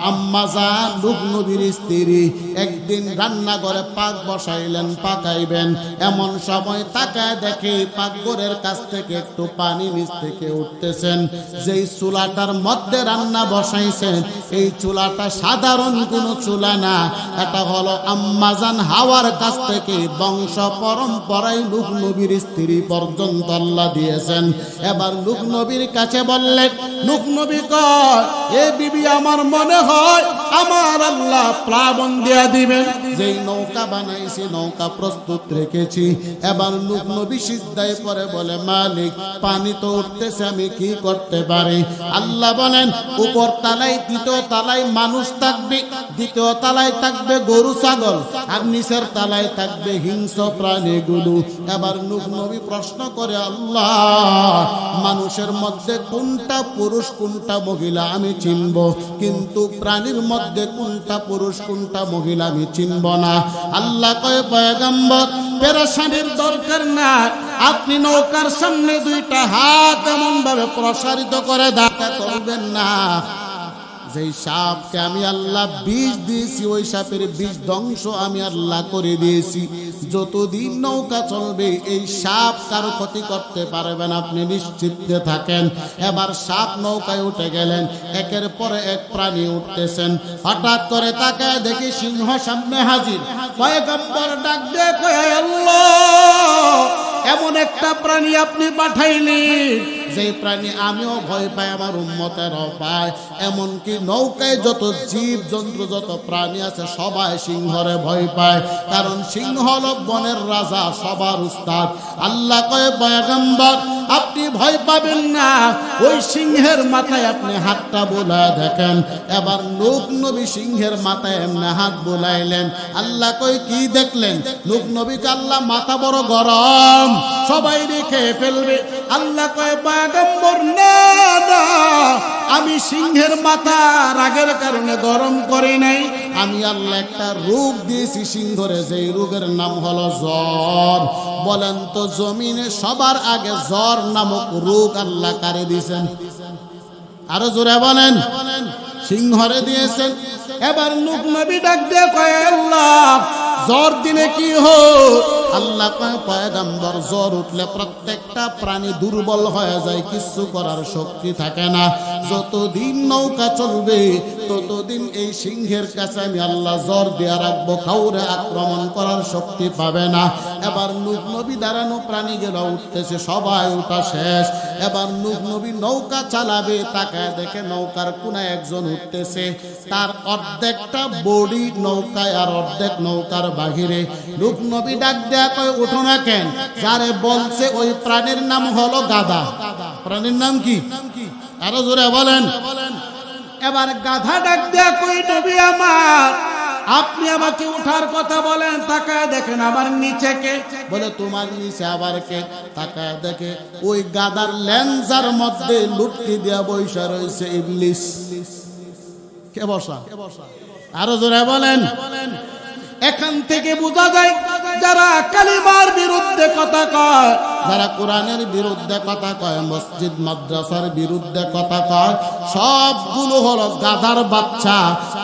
[SPEAKER 1] আম্মা জান নূহ নবীর স্ত্রী একদিন রান্নাঘরে পাক বসাইলেন, পাকাইবেন। এমন সময় তাকায় দেখে পাকঘরের কাছ থেকে একটু পানি নিচ থেকে উঠতেছেন। যেই চুলাটার মধ্যে রান্না বসাইছেন এই চুলাটা সাধারণ কোনো চুলা না, এটা হলো আম্মা জান হাওয়ার কাছ থেকে বংশ পরম্পরায় নূহ নবীর স্ত্রী পর্যন্ত আল্লাহ দিয়েছেন। এবার নূহ নবীর কাছে বললেন, নূহ নবী কয়, এ বিবি আমার মনে হয় আমার আল্লাহ প্লাবন দিয়া দিবেন। যেই নৌকা বানাইছি নৌকা প্রস্তুত রেখেছি। এবার নূহ নবী সিজদায় পড়ে বলে মালিক পানি তো উঠতেছে, আমি কি করতে পারি? আল্লাহ বলেন উপর তলায় দ্বিতীয় তলায় মানুষ থাকবে, দ্বিতীয় তলায় থাকবে গরু ছাগল, আর নিচের তলায় থাকবে হিংস্র প্রাণীগুলো। এবার নূহ নবী প্রশ্ন করে আল্লাহ মানুষের মধ্যে কোনটা পুরুষ কোনটা মহিলা আমি চিনব, কিন্তু প্রাণীর মধ্যে কোনটা পুরুষ কোনটা মহিলা আমি চিনব না। আল্লাহ কয় পয়গম্বর পেরেশানির দরকার না, আপনি নৌকার সামনে দুইটা হাত এমন ভাবে প্রসারিত করে দাঁড়া করবেন না, যেই সাপকে আমি আল্লাহ বিষ দিয়েছি ওই সাপের বিষ ধ্বংস আমি আল্লাহ করে দিয়েছি। যতদিন নৌকা চলবে এই সাপ কারো ক্ষতি করতে পারবে না, আপনি নিশ্চিত থাকেন। এবার সাপ নৌকায় উঠে গেলেন, একের পরে এক প্রাণী উঠতেছেন। হঠাৎ করে তাকায় দেখি সিংহ সামনে হাজির। পয়গম্বর ডাক দিয়ে কয় আল্লাহ এমন একটা প্রাণী আপনি পাঠাইলেন যে প্রাণী আমিও ভয় পাই, আমার উম্মতেরও পায়, এমনকি নৌকায় যত জীব জন্তু যত প্রাণী আছে সবাই সিংহরে ভয় পায়, কারণ সিংহ হলো বনের রাজা, সবার উস্তাদ। আল্লাহ কয় পয়গম্বর আপনি ভয় পাবেন না, ওই সিংহের মাথায় আপনি হাতটা বোলায় দেখেন। এবার নূহ নবী সিংহের মাথায় এমনি হাত বোলাইলেন। আল্লাহ কয় কি দেখলেন? নূহ নবীকে আল্লাহ মাথা বড় গরম, সবাই রেখে ফেলবে। আল্লাহ কয় পয়গম্বর না না, আমি সিংহের মাথা রাগের কারণে গরম করি নাই, আমি আল্লাহ একটা রোগ দিয়েছি সিংহরে, যেই রোগের নাম হলো জ্বর। বলেন তো জমিনে সবার আগে জ্বর নামক রোগ আল্লাহ কারে দিয়েছেন? আরো জোরে বলেন। সিংহরে দিয়েছেন। এবার নূহ নবী ডাক দিয়ে কয় আল্লাহ জ্বর দিলে কি হয়? আল্লাহ কয় পয়গম্বর জ্বর উঠলে প্রত্যেকটা প্রাণী দুর্বল হয়ে যায়, কিছু করার শক্তি থাকে না। যতদিন নৌকা চলবে ততদিন এই সিংহের কাছে আমি আল্লাহ জ্বর দিয়ে রাখবো, কাউরে আক্রমণ করার শক্তি পাবে না। এবার নূহ নবী দাঁড়ানো প্রাণীগুলো উঠতেছে, সবাই উঠা শেষ। এবার নূহ নবী নৌকা চালাবে, তাকায় দেখে নৌকার কোনায় একজন উঠতেছে, তার অর্ধেকটা বডি নৌকায় আর অর্ধেক নৌকার বাহিরে। নূহ নবী ডাক দেয়া কয় উঠো না কেন? যারে বলছে ওই প্রাণীর নাম হলো গাধা। প্রাণীর নাম কি? আরো জোরে বলেন। এবার গাধা ডাক দেয়া কই নবী আমার আপনি আমাকে উঠার কথা বলেন, তাকায় দেখেন আমার নিচে কে? বলে তোমার নিচে আবার কে? তাকায় দেখে ওই গাধার লেন্সার মধ্যে লুটকি দিয়া বৈশা রয়েছে ইবলিস। কে বসা? আরো জোরে বলেন। এখান থেকে বোঝা যায় যারা কালিমার বিরুদ্ধে কথা কয়, যারা কোরআনের বিরুদ্ধে কথা কয়, মসজিদ মাদ্রাসার বিরুদ্ধে কথা কয়, সবগুলো হলো গাধার বাচ্চা।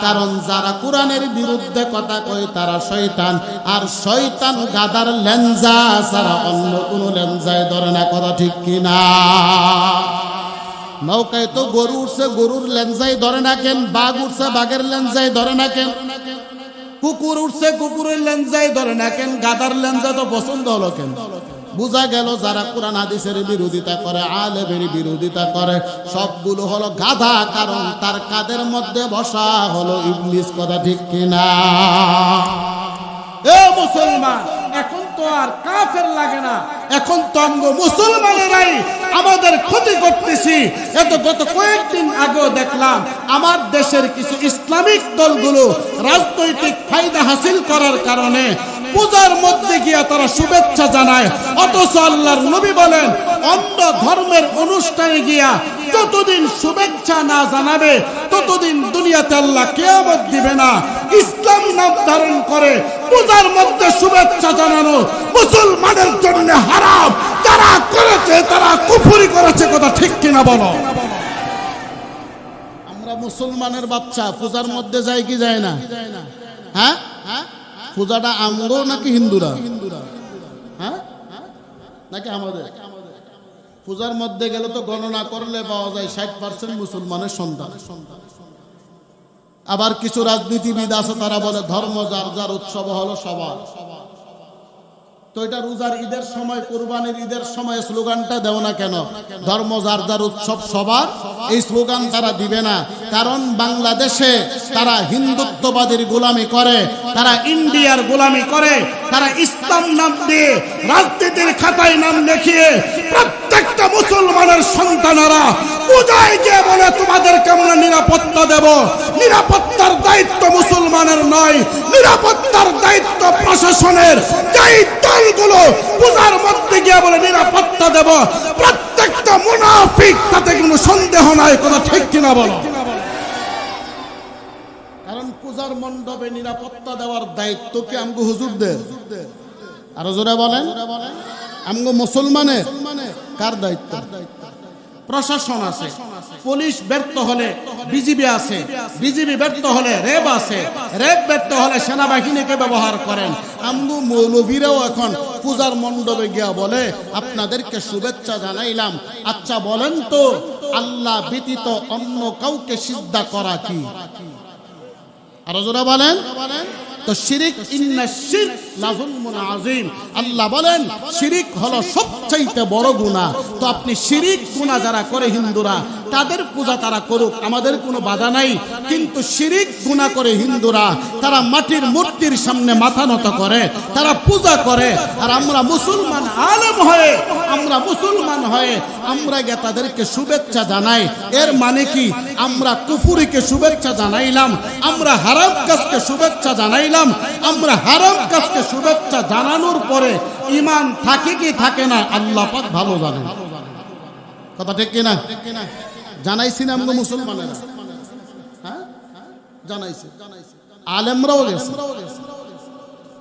[SPEAKER 1] কারণ যারা কোরআনের বিরুদ্ধে কথা কয় তারা শয়তান, আর শয়তান গাধার লেঞ্জা ছাড়া অন্য কোনো লেঞ্জায় ধরে না। কথা ঠিক কিনা? নৌকায় তো গরু উঠছে, গরুর লেঞ্জাই ধরে না কেন? বাঘ উঠছে, বাঘের লেঞ্জাই ধরে না কেন? কুকুর উঠছে, কুকুরের লেঞ্জাই ধরে না কেন? গাধার লেঞ্জা তো পছন্দ হলো কেন? বোঝা গেল যারা কোরআন হাদিসের বিরোধিতা করে, আলেমের বিরোধিতা করে, সবগুলো হলো গাধা, কারণ তার কাদের মধ্যে বসা হলো ইবলিস। কথা ঠিক কিনা? এ মুসলমান, এখন তো আর কাফের লাগে না, এখন তো আমরা মুসলমানেরাই আমাদের ক্ষতি করতেছি। এত গত কয়েকদিন আগেও দেখলাম আমার দেশের কিছু ইসলামিক দলগুলো রাজনৈতিক ফায়দা হাসিল করার কারণে পূজার মধ্যে গিয়া তারা শুভেচ্ছা জানায়, অথচ আল্লাহর নবী বলেন অন্য ধর্মের অনুষ্ঠানে গিয়া যতদিন শুভেচ্ছা না জানাবে ততদিন দুনিয়াতে আল্লাহ কিয়ামত দিবে না। ইসলাম নাম ধারণ করে পূজার মধ্যে শুভেচ্ছা জানানো মুসলমানের জন্য হারাম। যারা করেছে তারা কুফরি করেছে। কথা ঠিক কিনা বলো? আমরা মুসলমানের বাচ্চা পূজার মধ্যে যাই কি যায় না? হ্যাঁ, পূজাটা আমগো নাকি হিন্দুরা? হ্যাঁ, নাকি আমাদের? পূজার মধ্যে গেলে তো গণনা করলে পাওয়া যায় 60% মুসলমানের সন্তান। আবার কিছু রাজনীতিবিদ আছে তারা বলে ধর্ম যার যার উৎসব হলো সবার। তো এটা রোজার ঈদের সময়, কুরবানির ঈদের সময় স্লোগানটা দেও না কেন? ধর্ম যার যার উৎসব সবার এই স্লোগান তারা দিবে না। কারণ বাংলাদেশে তারা হিন্দুত্ববাদীর গোলামি করে, তারা ইন্ডিয়ার গোলামি করে, তারা ইসলাম নাম দিয়ে রাজনীতির খাতায় নাম লিখিয়ে প্রত্যেকটা মুসলমানের সন্তানেরা পূজায় গিয়ে বলে তোমাদেরকে আমরা নিরাপত্তা দেব। নিরাপত্তার দায়িত্ব মুসলমানের নয়, নিরাপত্তার দায়িত্ব প্রশাসনের। যেই দলগুলো পূজার মধ্যে গিয়ে বলে নিরাপত্তা দেব, প্রত্যেকটা মুনাফিক, তাতে কোনো সন্দেহ নাই। কথা ঠিক কিনা বলো? কারণ পূজার মণ্ডপে নিরাপত্তা দেওয়ার দায়িত্ব কি আমগো হুজুরদের? আরো জোরে বলেন, আমগো মুসলমানের? কার দায়িত্ব? প্রশাসন আছে, পুলিশ ব্যর্থ হলে বিজিবি আছে, বিজিবি ব্যর্থ হলে র্যাব আছে, র্যাব ব্যর্থ হলে সেনাবাহিনীকে ব্যবহার করেন। আমগো মৌলভীরাও এখন পূজার মণ্ডপে গিয়া বলে আপনাদেরকে শুভেচ্ছা জানাইলাম। আচ্ছা বলেন তো, আল্লাহ ব্যতীত অন্য কাউকে সিজদা করা কি? আরো জোরে বলেন। তো শিরিক, ইন্না শিরক লাযুলমুন আযীম। আল্লাহ বলেন শিরিক হলো সবচাইতে বড় গুনাহ। তো আপনি শিরিক গুনাহ যারা করে হিন্দুরা, তাদের পূজা তারা করুক, আমাদের কোনো বাধা নাই। কিন্তু শিরিক গুনাহ করে হিন্দুরা, তারা মাটির মূর্তির সামনে মাথা নত করে, তারা পূজা করে। আর আমরা মুসলমান আলেম হয়ে, আমরা মুসলমান হয়ে আমরা গিয়ে তাদেরকে শুভেচ্ছা জানাই। এর মানে কি? আমরা কুফরিকে শুভেচ্ছা জানাইলাম, আমরা হারাম কাজকে শুভেচ্ছা জানাইলাম। আমরা হারাম কাজকে শুভেচ্ছা জানানোর পরে ঈমান থাকে কি থাকে না আল্লাহ পাক ভালো জানেন। কথা ঠিক কিনা? জানাইছি না আমরা মুসলমানেরা? হ্যাঁ, জানাইছি। আলেমরাও গেছে,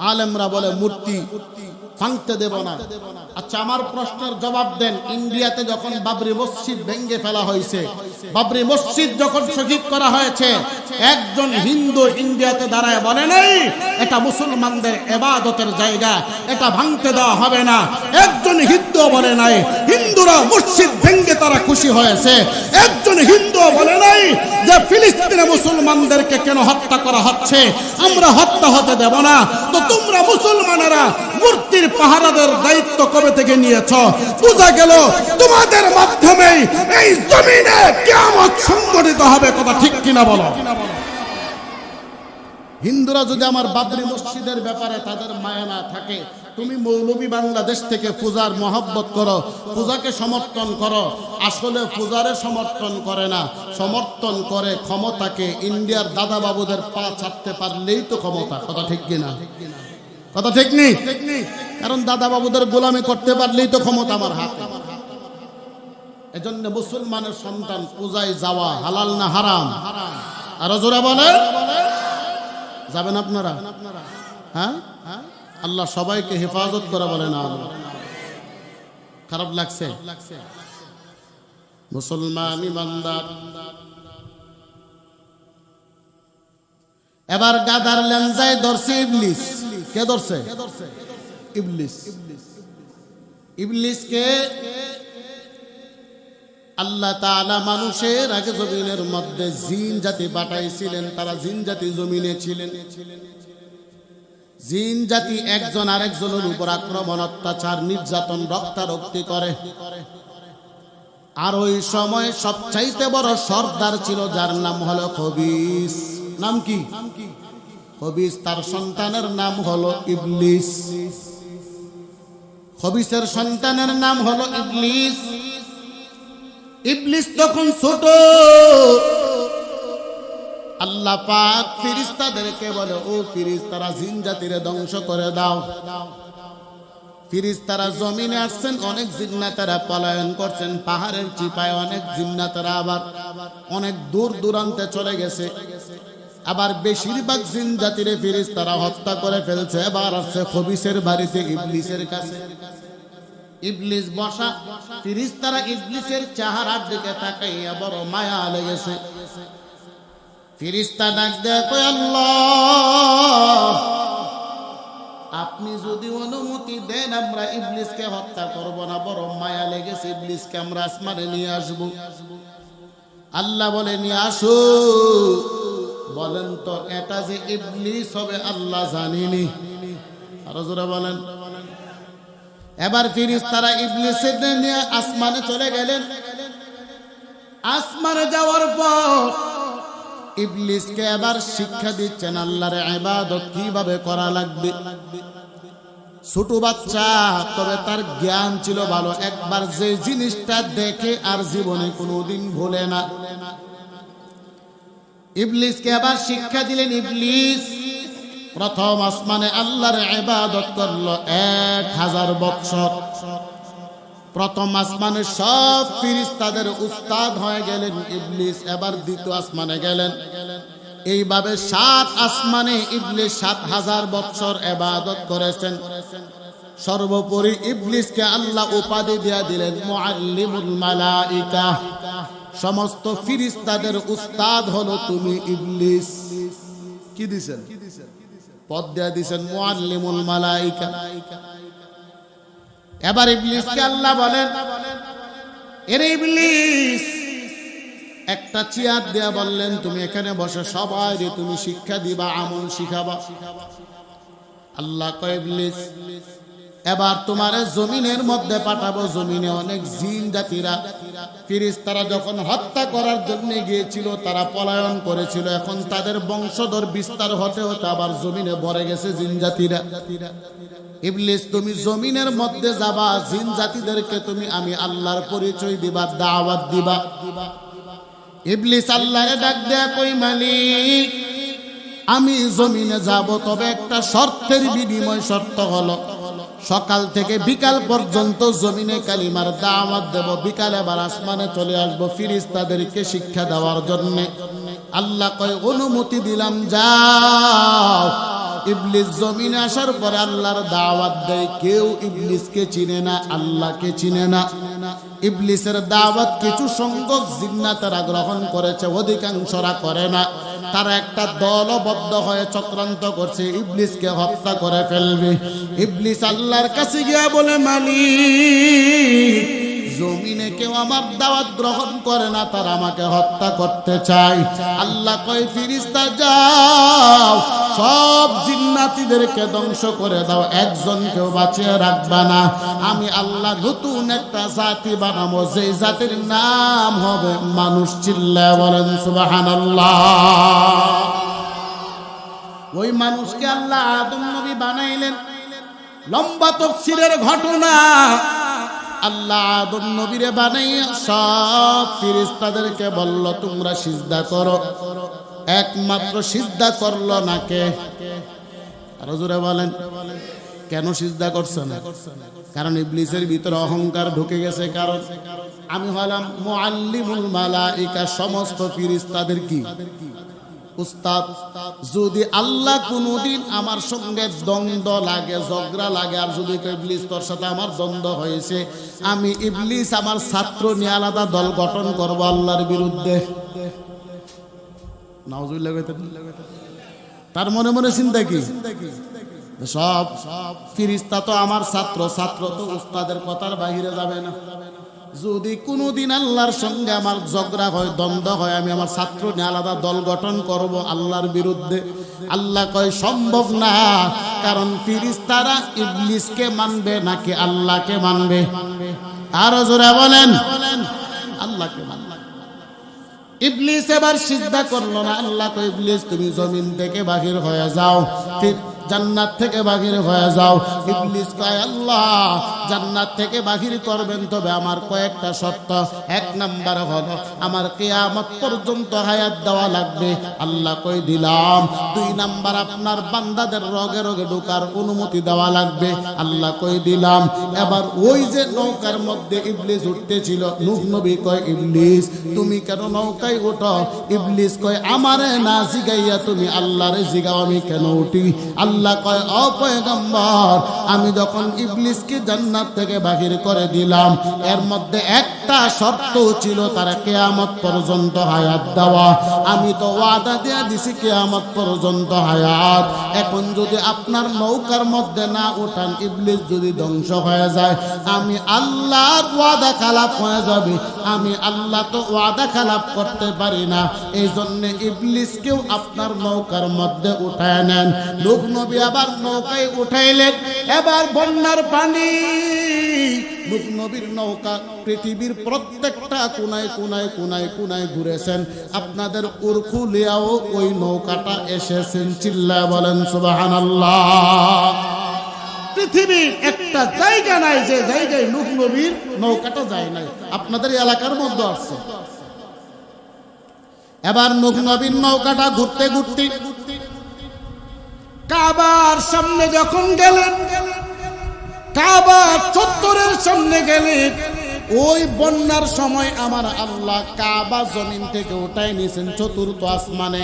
[SPEAKER 1] আলেমরা বলে মূর্তি ভাঙতে দেব না। আচ্ছা আমার প্রশ্নের জবাব দেন, ইন্ডিয়াতে যখন বাবরি মসজিদ ভেঙে ফেলা হয়েছে, বাবরি মসজিদ যখন শহীদ করা হয়েছে, একজন হিন্দু ইন্ডিয়াতে দাঁড়ায় বলে নাই এটা মুসলমানদের ইবাদতের জায়গা, এটা ভাঙতে দেওয়া হবে না? একজন হিন্দু বলে নাই। হিন্দুরা মসজিদ ভেঙে তারা খুশি হয়েছে। একজন হিন্দু বলে নাই যে ফিলিস্তিনে মুসলমানদেরকে কেন হত্যা করা হচ্ছে, আমরা হত্যা হতে দেব না। তো তোমরা মুসলমানেরা মূর্তির পাহারাদের দায়িত্ব কবে থেকে নিয়েছ? বোঝা গেল তোমাদের মাধ্যমেই এই জমিনে কিয়ামত সংঘটিত হবে। কথা ঠিক কিনা বলো? হিন্দুরা যদি আমার বাবরি মসজিদের ব্যাপারে তাদের মায়া না থাকে, তুমি মৌলভী বাংলাদেশ থেকে পূজার মহব্বত করো, পূজাকে সমর্থন করো, আসলে পূজারে সমর্থন করে না, সমর্থন করে ক্ষমতাকে। ইন্ডিয়ার দাদা বাবুদের পা ছাড়তে পারলেই তো ক্ষমতা। কথা ঠিক কিনা? কথা ঠিক নেই? কারণ দাদা বাবুদের গোলামি করতে পারলেই তো ক্ষমতা আমার হাতে। এজন্য মুসলমানের সন্তান পূজায় যাওয়া হালাল না হারাম? আরো জোরে বলে, যাবেন আপনারা? হ্যাঁ, আল্লাহ সবাইকে হেফাজত করে বলেন। আর খারাপ লাগছে? মুসলমান ইমানদার এবার গাদার লেনজায় ধরছে ইবলিস। কে ধরছে? ইবলিস। ইবলিসকে আল্লাহ তাআলা মানুষের আগে জমিনের মধ্যে জিন জাতি পাঠাইছিলেন। তারা জিন জাতি জমিনে ছিলেন। জিন জাতি একজন আরেকজনের উপর আক্রমণ, অত্যাচার, নির্যাতন, রক্তারক্তি করে। আর ওই সময় সবচাইতে বড় সর্দার ছিল যার নাম হলো খবিস। নাম কি? খবিস। তার সন্তানের নাম হলো ইবলিস। খবিসের সন্তানের নাম হলো ইবলিস। ইবলিস তখন ছোট। আল্লাহ পাক ফেরেশতাদেরকে বলে, ও ফেরেশতারা জিন জাতিরে ধ্বংস করে দাও। ফেরেশতারা জমিনে আসছেন, অনেক জিন্নাতেরা পলায়ন করছেন, পাহাড়ের চিপায় অনেক জিন্নাতেরা আবার অনেক দূর দূরান্তে চলে গেছে। আবার বেশিরভাগ জিন জাতিরে ফেরেশতারা হত্যা করে ফেলছে। এবার আসছে খবিসের বাড়িতে ইবলিসের কাছে। ইবলিস বসা, ফেরেশতারা ইবলিসের চেহারার দিকে তাকাইয়া বড় মায়া লেগেছে। ফেরেশতা ডাক দেয়, কয় আল্লাহ আপনি যদি অনুমতি দেন আমরা ইবলিসকে হত্যা করব না, বড় মায়া লেগেছে, ইবলিসকে আমরা আসমানে নিয়ে আসব। আল্লাহ বলে, নিয়ে আসো। বলেন তো এটা যে ইবলিস হবে আল্লাহ জানেনি? আরো জোরে বলেন। এবার ফেরেশতারা ইবলিসকে নিয়ে আসমানে চলে গেলেন। আসমানে যাওয়ার পর ইবলিসকে এবার শিক্ষা দিচ্ছেন আল্লাহর ইবাদত কিভাবে করা লাগবে। ছোট বাচ্চা, তবে তার জ্ঞান ছিল ভালো। একবার যে জিনিসটা দেখে আর জীবনে কোনোদিন ভুলে না। ইবলিসকে আবার শিক্ষা দিলেন। ইবলিস প্রথম আসমানে আল্লাহর ইবাদত করলো 1000 বছর। প্রথম আসমানে সব ফেরেশতাদের উস্তাদ হয়ে গেলেন। ইবলিস এবার দ্বিতীয় আসমানে গেলেন। এইভাবে 7 আসমানে ইবলিস 7000 বছর ইবাদত করেছেন। সর্বোপরি ইবলিসকে আল্লাহ উপাধি দিয়ে দিলেন মুআল্লিমুল মালাইকা। সমস্ত ফেরেশতাদের উস্তাদ হলো তুমি ইবলিস। কি দিবেন? পদ দিয়ে দিবেন মুআল্লিমুল মালাইকা। এবার ইবলিসকে আল্লাহ বলেন, এরে ইবলিস, একটা চেয়ার দেয়া বললেন তুমি এখানে বসে সবাই তুমি শিক্ষা দিবা, আমল শিখাবা। আল্লাহ কয় ইবলিস, এবার তোমারে জমিনের মধ্যে পাঠাবো। জমিনে অনেক জিন জাতিরা, ফেরেশতারা যখন হত্যা করার জন্য গিয়েছিল তারা পলায়ন করেছিল। এখন তাদের বংশধর বিস্তার হতে হতে আবার জমিনে ভরে গেছে জিন জাতিরা। ইবলিস তুমি জমিনের মধ্যে যাবা, জিন জাতিদেরকে তুমি আমি আল্লাহর পরিচয় দিবা, দাওয়াত দিবা। ইবলিস আল্লাহরে ডাক দেয়া কই, মালিক আমি জমিনে যাব, তবে একটা শর্তের বিনিময়। শর্ত হলো সকাল থেকে বিকাল পর্যন্ত জমিনে কালিমার দাওয়াত দেব, বিকালে আবার আসমানে চলে আসবো ফেরেশতাদেরকে শিক্ষা দেওয়ার জন্য। আল্লাহ কয় অনুমতি দিলাম, যাও। ইবলিস জমিনে আসার পরে আল্লাহর দাওয়াত দেয়। কেউ ইবলিসকে চিনে না, আল্লাহকে চিনে না। ইবলিসের দাওয়াত কিছু সংখ্যক জিন্নাতেরা গ্রহণ করেছে, অধিকাংশরা করে না। তারা একটা দলবদ্ধ হয়ে চক্রান্ত করছে, ইবলিসকে হত্যা করে ফেলবে। ইবলিস আল্লাহর কাছে গিয়া বলে, মালিক জমিনে কেউ আমার দাওয়াত গ্রহণ করে না, তারা আমাকে হত্যা করতে চায়। আল্লাহ কয় ফেরেশতা যাও, সব জিন্নাতীদেরকে ধ্বংস করে দাও, একজনকেও বাঁচিয়ে রাখবা না। আমি আল্লাহ নতুন একটা জাতি বানাবো, যে জাতির নাম হবে মানুষ। চিল্লায় বলেন সুবহানাল্লাহ। ওই মানুষকে আল্লাহ আদম নবী বানাইলেন। লম্বা তাফসীরের ঘটনা। আল্লাহ আদম নবীরে বানাইয়া সব ফেরেশতাদেরকে বলল তোমরা সিজদা করো। একমাত্র সিজদা করলো না কে? আরো জোরে বলেন, কেন সিজদা করছে না? কারণ ইবলিসের ভিতরে অহংকার ঢুকে গেছে। কারণ আমি হলাম মুআল্লিমুল মালাইকা, সমস্ত ফেরেশতাদের কি উস্তাদ। যদি আল্লাহ কোনদিন আমার সঙ্গে দ্বন্দ্ব লাগে, ঝগড়া লাগে, আর যদি ইবলিস তোর সাথে আমার দ্বন্দ্ব হয়েছে, আমি ইবলিস আমার ছাত্র নিয়ে আলাদা দল গঠন করব আল্লাহর বিরুদ্ধে। নাউজুবিল্লাহ। তার মনে মনে চিন্তা কি? সব ফেরেশতা তো আমার ছাত্র, ছাত্র তো উস্তাদের কথার বাইরে যাবে না। যদি কোনোদিন আল্লাহর সঙ্গে আমার ঝগড়া হয়, দ্বন্দ্ব হয়, আমি আমার ছাত্র নিয়ে আলাদা দল গঠন করব আল্লাহর বিরুদ্ধে। আল্লাহ কয় সম্ভব না। কারণ ফেরেশতারা ইবলিসকে মানবে নাকি আল্লাহকে মানবে? আরো জোরে বলেন, আল্লাহকে মানবে। ইবলিস এবার সিজদা করলো না। আল্লাহ কয় ইবলিস তুমি জমিন থেকে বাহির হয়ে যাও, জান্নাত থেকে বাহির হয়ে যাও। ইবলিস কয় আল্লাহ জান্নাত থেকে বাহির করবেন, তবে আমার কয়েকটা শর্ত। এক নাম্বার হলো আমার কিয়ামত পর্যন্ত হায়াত দেওয়া লাগবে। আল্লাহ কই দিলাম। দুই নাম্বার আপনার বান্দাদের রগে রগে ঢোকার অনুমতি দেওয়া লাগবে। আল্লাহ কই দিলাম। এবার ওই যে নৌকার মধ্যে ইবলিস উঠতেছিল, নূহ নবী কয় ইবলিস তুমি কেন নৌকায় ওঠো? ইবলিস কয় আমারে না জিগাইয়া তুমি আল্লাহরে জিগাও আমি কেন উঠি। আল্লাহ কয় ও পয়গম্বর, আমি যখন ইবলিসকে জান্নাত থেকে বাহির করে দিলাম, এর মধ্যে একটা শর্ত ছিল তার কিয়ামত পর্যন্ত হায়াত দেওয়া। আমি তো ওয়াদা দিয়ে দিছি কিয়ামত পর্যন্ত হায়াত। এখন যদি আপনার নৌকার মধ্যে না উঠান, ইবলিস যদি ধ্বংস হয়ে যায়, আমি আল্লাহর ওয়াদা খেলাপ হয়ে যাবে। আমি আল্লাহ তো ওয়াদা খেলাপ করতে পারি না। এই জন্য ইবলিসকেও আপনার নৌকার মধ্যে উঠায় নেন। নূহ নবী আবার নৌকায় উঠাইলেন। এবার বন্যার পানি নূহ নবীর নৌকা পৃথিবীর প্রত্যেকটা কোনায় কোনায় কোনায় কোনায় ঘুরেছেন, আপনাদের উরকুলিয়াও ওই নৌকাটা এসেছেন। চিল্লায় বলেন সুবহানাল্লাহ। পৃথিবীর একটা জায়গা নাই যে জায়গায় নূহ নবীর নৌকাটা যায় নাই, আপনাদের এলাকার মধ্যে আসছে। এবার নূহ নবীর নৌকাটা ঘুরতে ঘুরতে কাবার সামনে যখন গেলেন, কাবা চত্বরের সামনে গেলেন, ওই বন্যার সময় আমার আল্লাহ কাবা জমিন থেকে উঠাই নিছেন চতুর্থ আসমানে,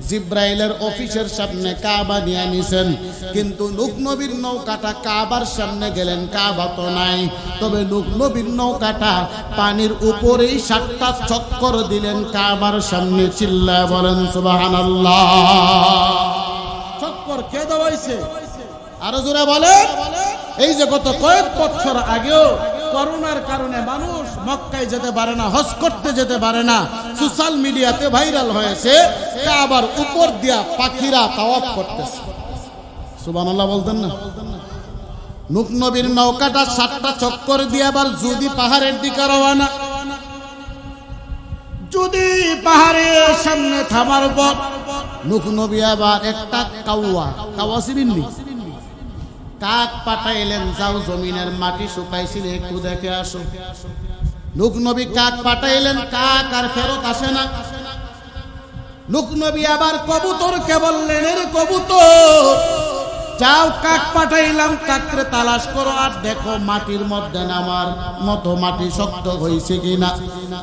[SPEAKER 1] জিব্রাইলের অফিসের সামনে কাবা নিয়ে নিছেন। কিন্তু নূহ নবীর নৌকাটা কাবার সামনে গেলেন, কাবা তো নাই, তবে নূহ নবীর নৌকাটা পানির উপরেই 7টা চক্কর দিলেন কাবার সামনে। চিল্লায় বলেন সুবহানাল্লাহ। চক্কর কে দেওয়াইছে? আরো জোরে বলেন। এই যে গত কয়েক বছর আগেও করোনার কারণে মানুষ মক্কায় যেতে পারে না, হজ করতে যেতে পারে না, সোশ্যাল মিডিয়াতে ভাইরাল হয়েছে কাবার উপর দিয়া পাখিরা তাওয়াফ করতেছে। সুবহানাল্লাহ বলতেন না? নূহ নবীর নৌকাটা 7টা চক্কর দিয়ে আবার যদি পাহাড়ের দিকে রওনা, যদি পাহাড়ের সামনে থামার পর নূহ নবী আবার একটা কাওয়া চিনেননি, কাক পাঠাইলেন, যাও জমিনের মাটি শুকাইছিল একটু দেখে আসো। নূহ নবী কাক পাঠাইলেন, কাক আর ফেরত আসে না। নূহ নবী আবার কবুতরকে বললেন, এর কবুতর যাও, কাক পাঠাইলাম, কাকরে তালাশ করো আর দেখো মাটির মধ্যে নামার মতো মাটি শক্ত হয়েছে কিনা।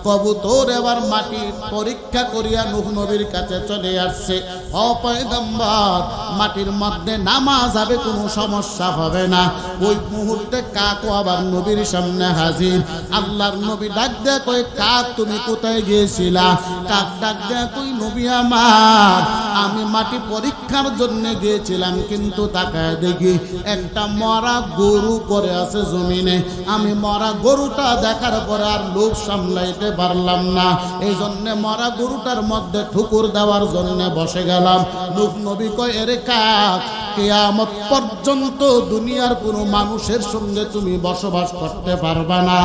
[SPEAKER 1] কবুতর এবার মাটি পরীক্ষা করিয়া নূহ নবীর কাছে চলে আসছে। ও পয়গম্বর, মাটির মধ্যে নামা যাবে, কোনো সমস্যা হবে না। ওই মুহূর্তে কাকও আবার নবীর সামনে হাজির। আল্লাহর নবী ডাক দেয়া কই, কাক তুমি কোথায় গিয়েছিলা? কাক ডাক দেয়া কই, নবী আমার, আমি মাটি পরীক্ষার জন্য গিয়েছিলাম, কিন্তু তাকায় দেখি একটা মরা গরু পড়ে আছে জমিনে। আমি মরা গরুটা দেখার পরে আর লোভ সামলাইতে পারলাম না, এই জন্য মরা গরুটার মধ্যে ঠুকুর দেওয়ার জন্য বসে গেলাম। নূহ নবী কয়, এরে কাক, কিয়ামত পর্যন্ত দুনিয়ার কোনো মানুষের সঙ্গে তুমি বসবাস করতে পারবা না।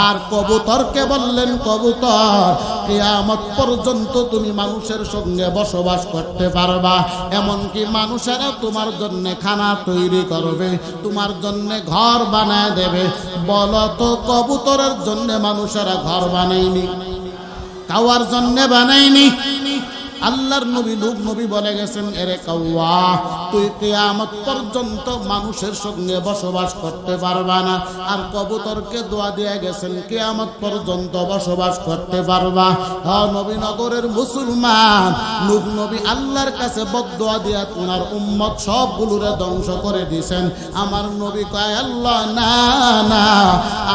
[SPEAKER 1] আর কবুতরকে বললেন, কবুতর, কিয়ামত পর্যন্ত তুমি মানুষের সঙ্গে বসবাস করতে পারবা, এমনকি মানুষেরা তোমার জন্য খানা তৈরি করবে, তোমার জন্য ঘর বানায় দেবে। বলো তো, কবুতরের জন্য মানুষেরা ঘর বানায়নি, কাওয়ার জন্য বানায়নি। আল্লাহর নবী নূহ নবী বলে গেছেন, এরে কাওয়া, তুই কিয়ামত পর্যন্ত মানুষের সঙ্গে বসবাস করতে পারবা না। আর কবুতরকে দোয়া দিয়ে গেছেন, কিয়ামত পর্যন্ত বসবাস করতে পারবা। নবীনগরের মুসলমান, নূহ নবী আল্লাহর কাছে বদদোয়া দিয়া ওনার উম্মত সবগুলোরে ধ্বংস করে দিয়েছেন। আমার নবী কয়, আল্লাহ না না,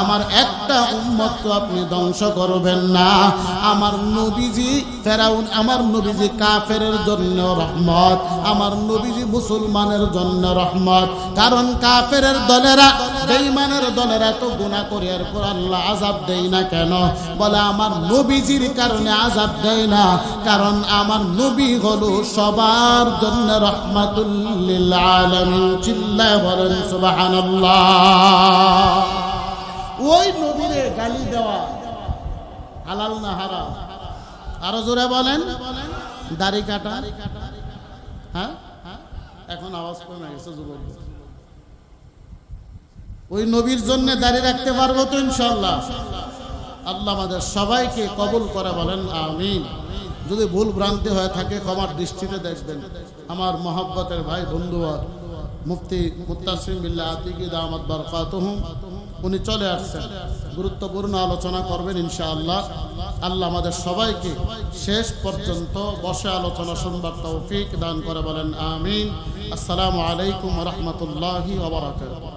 [SPEAKER 1] আমার একটা উম্মত তো আপনি ধ্বংস করবেন না। আমার নবীজি ফেরাউন, আমার নবী কাফেরের জন্য রহমত, আমার নবীজি মুসলমানের জন্য রহমত। কারণ কাফেরের দলেরা, বেঈমানের দলেরা তো গুনাহ করে, এরপর আল্লাহ আযাব দেয় না কেন? বলে আমার নবীজির কারণে আযাব দেয় না, কারণ আমার নবী হলো সবার জন্য রহমাতুল লিল আলামিন। চিল্লায় বলেন সুবহানাল্লাহ। ওই নবীরে গালি দেওয়া হালাল না হারাম? আরো জোরে বলেন। দাড়ি কাটা, হ্যাঁ, এখন আওয়াজ কমে গেছে যুবক। ওই নবীর জন্য দাড়ি রাখতে পারবো তো ইনশাআল্লাহ? আল্লাহ আমাদের সবাইকে কবুল করে, বলেন আমিন। যদি ভুল ভ্রান্তি হয়ে থাকে ক্ষমার দৃষ্টিতে দেখবেন। আমার মহব্বতের ভাই বন্ধু মুফতি মুত্তাসিম বিল্লাহ আতিকি দামাত বারকাতুহুম, উনি চলে আসছেন, গুরুত্বপূর্ণ আলোচনা করবেন ইনশাআল্লাহ। আল্লাহ আমাদের সবাইকে শেষ পর্যন্ত বসে আলোচনা শুনবার তৌফিক দান করে, বলেন আমিন। আসসালামু আলাইকুম ওয়া রাহমাতুল্লাহি ওয়া বারাকাতুহু।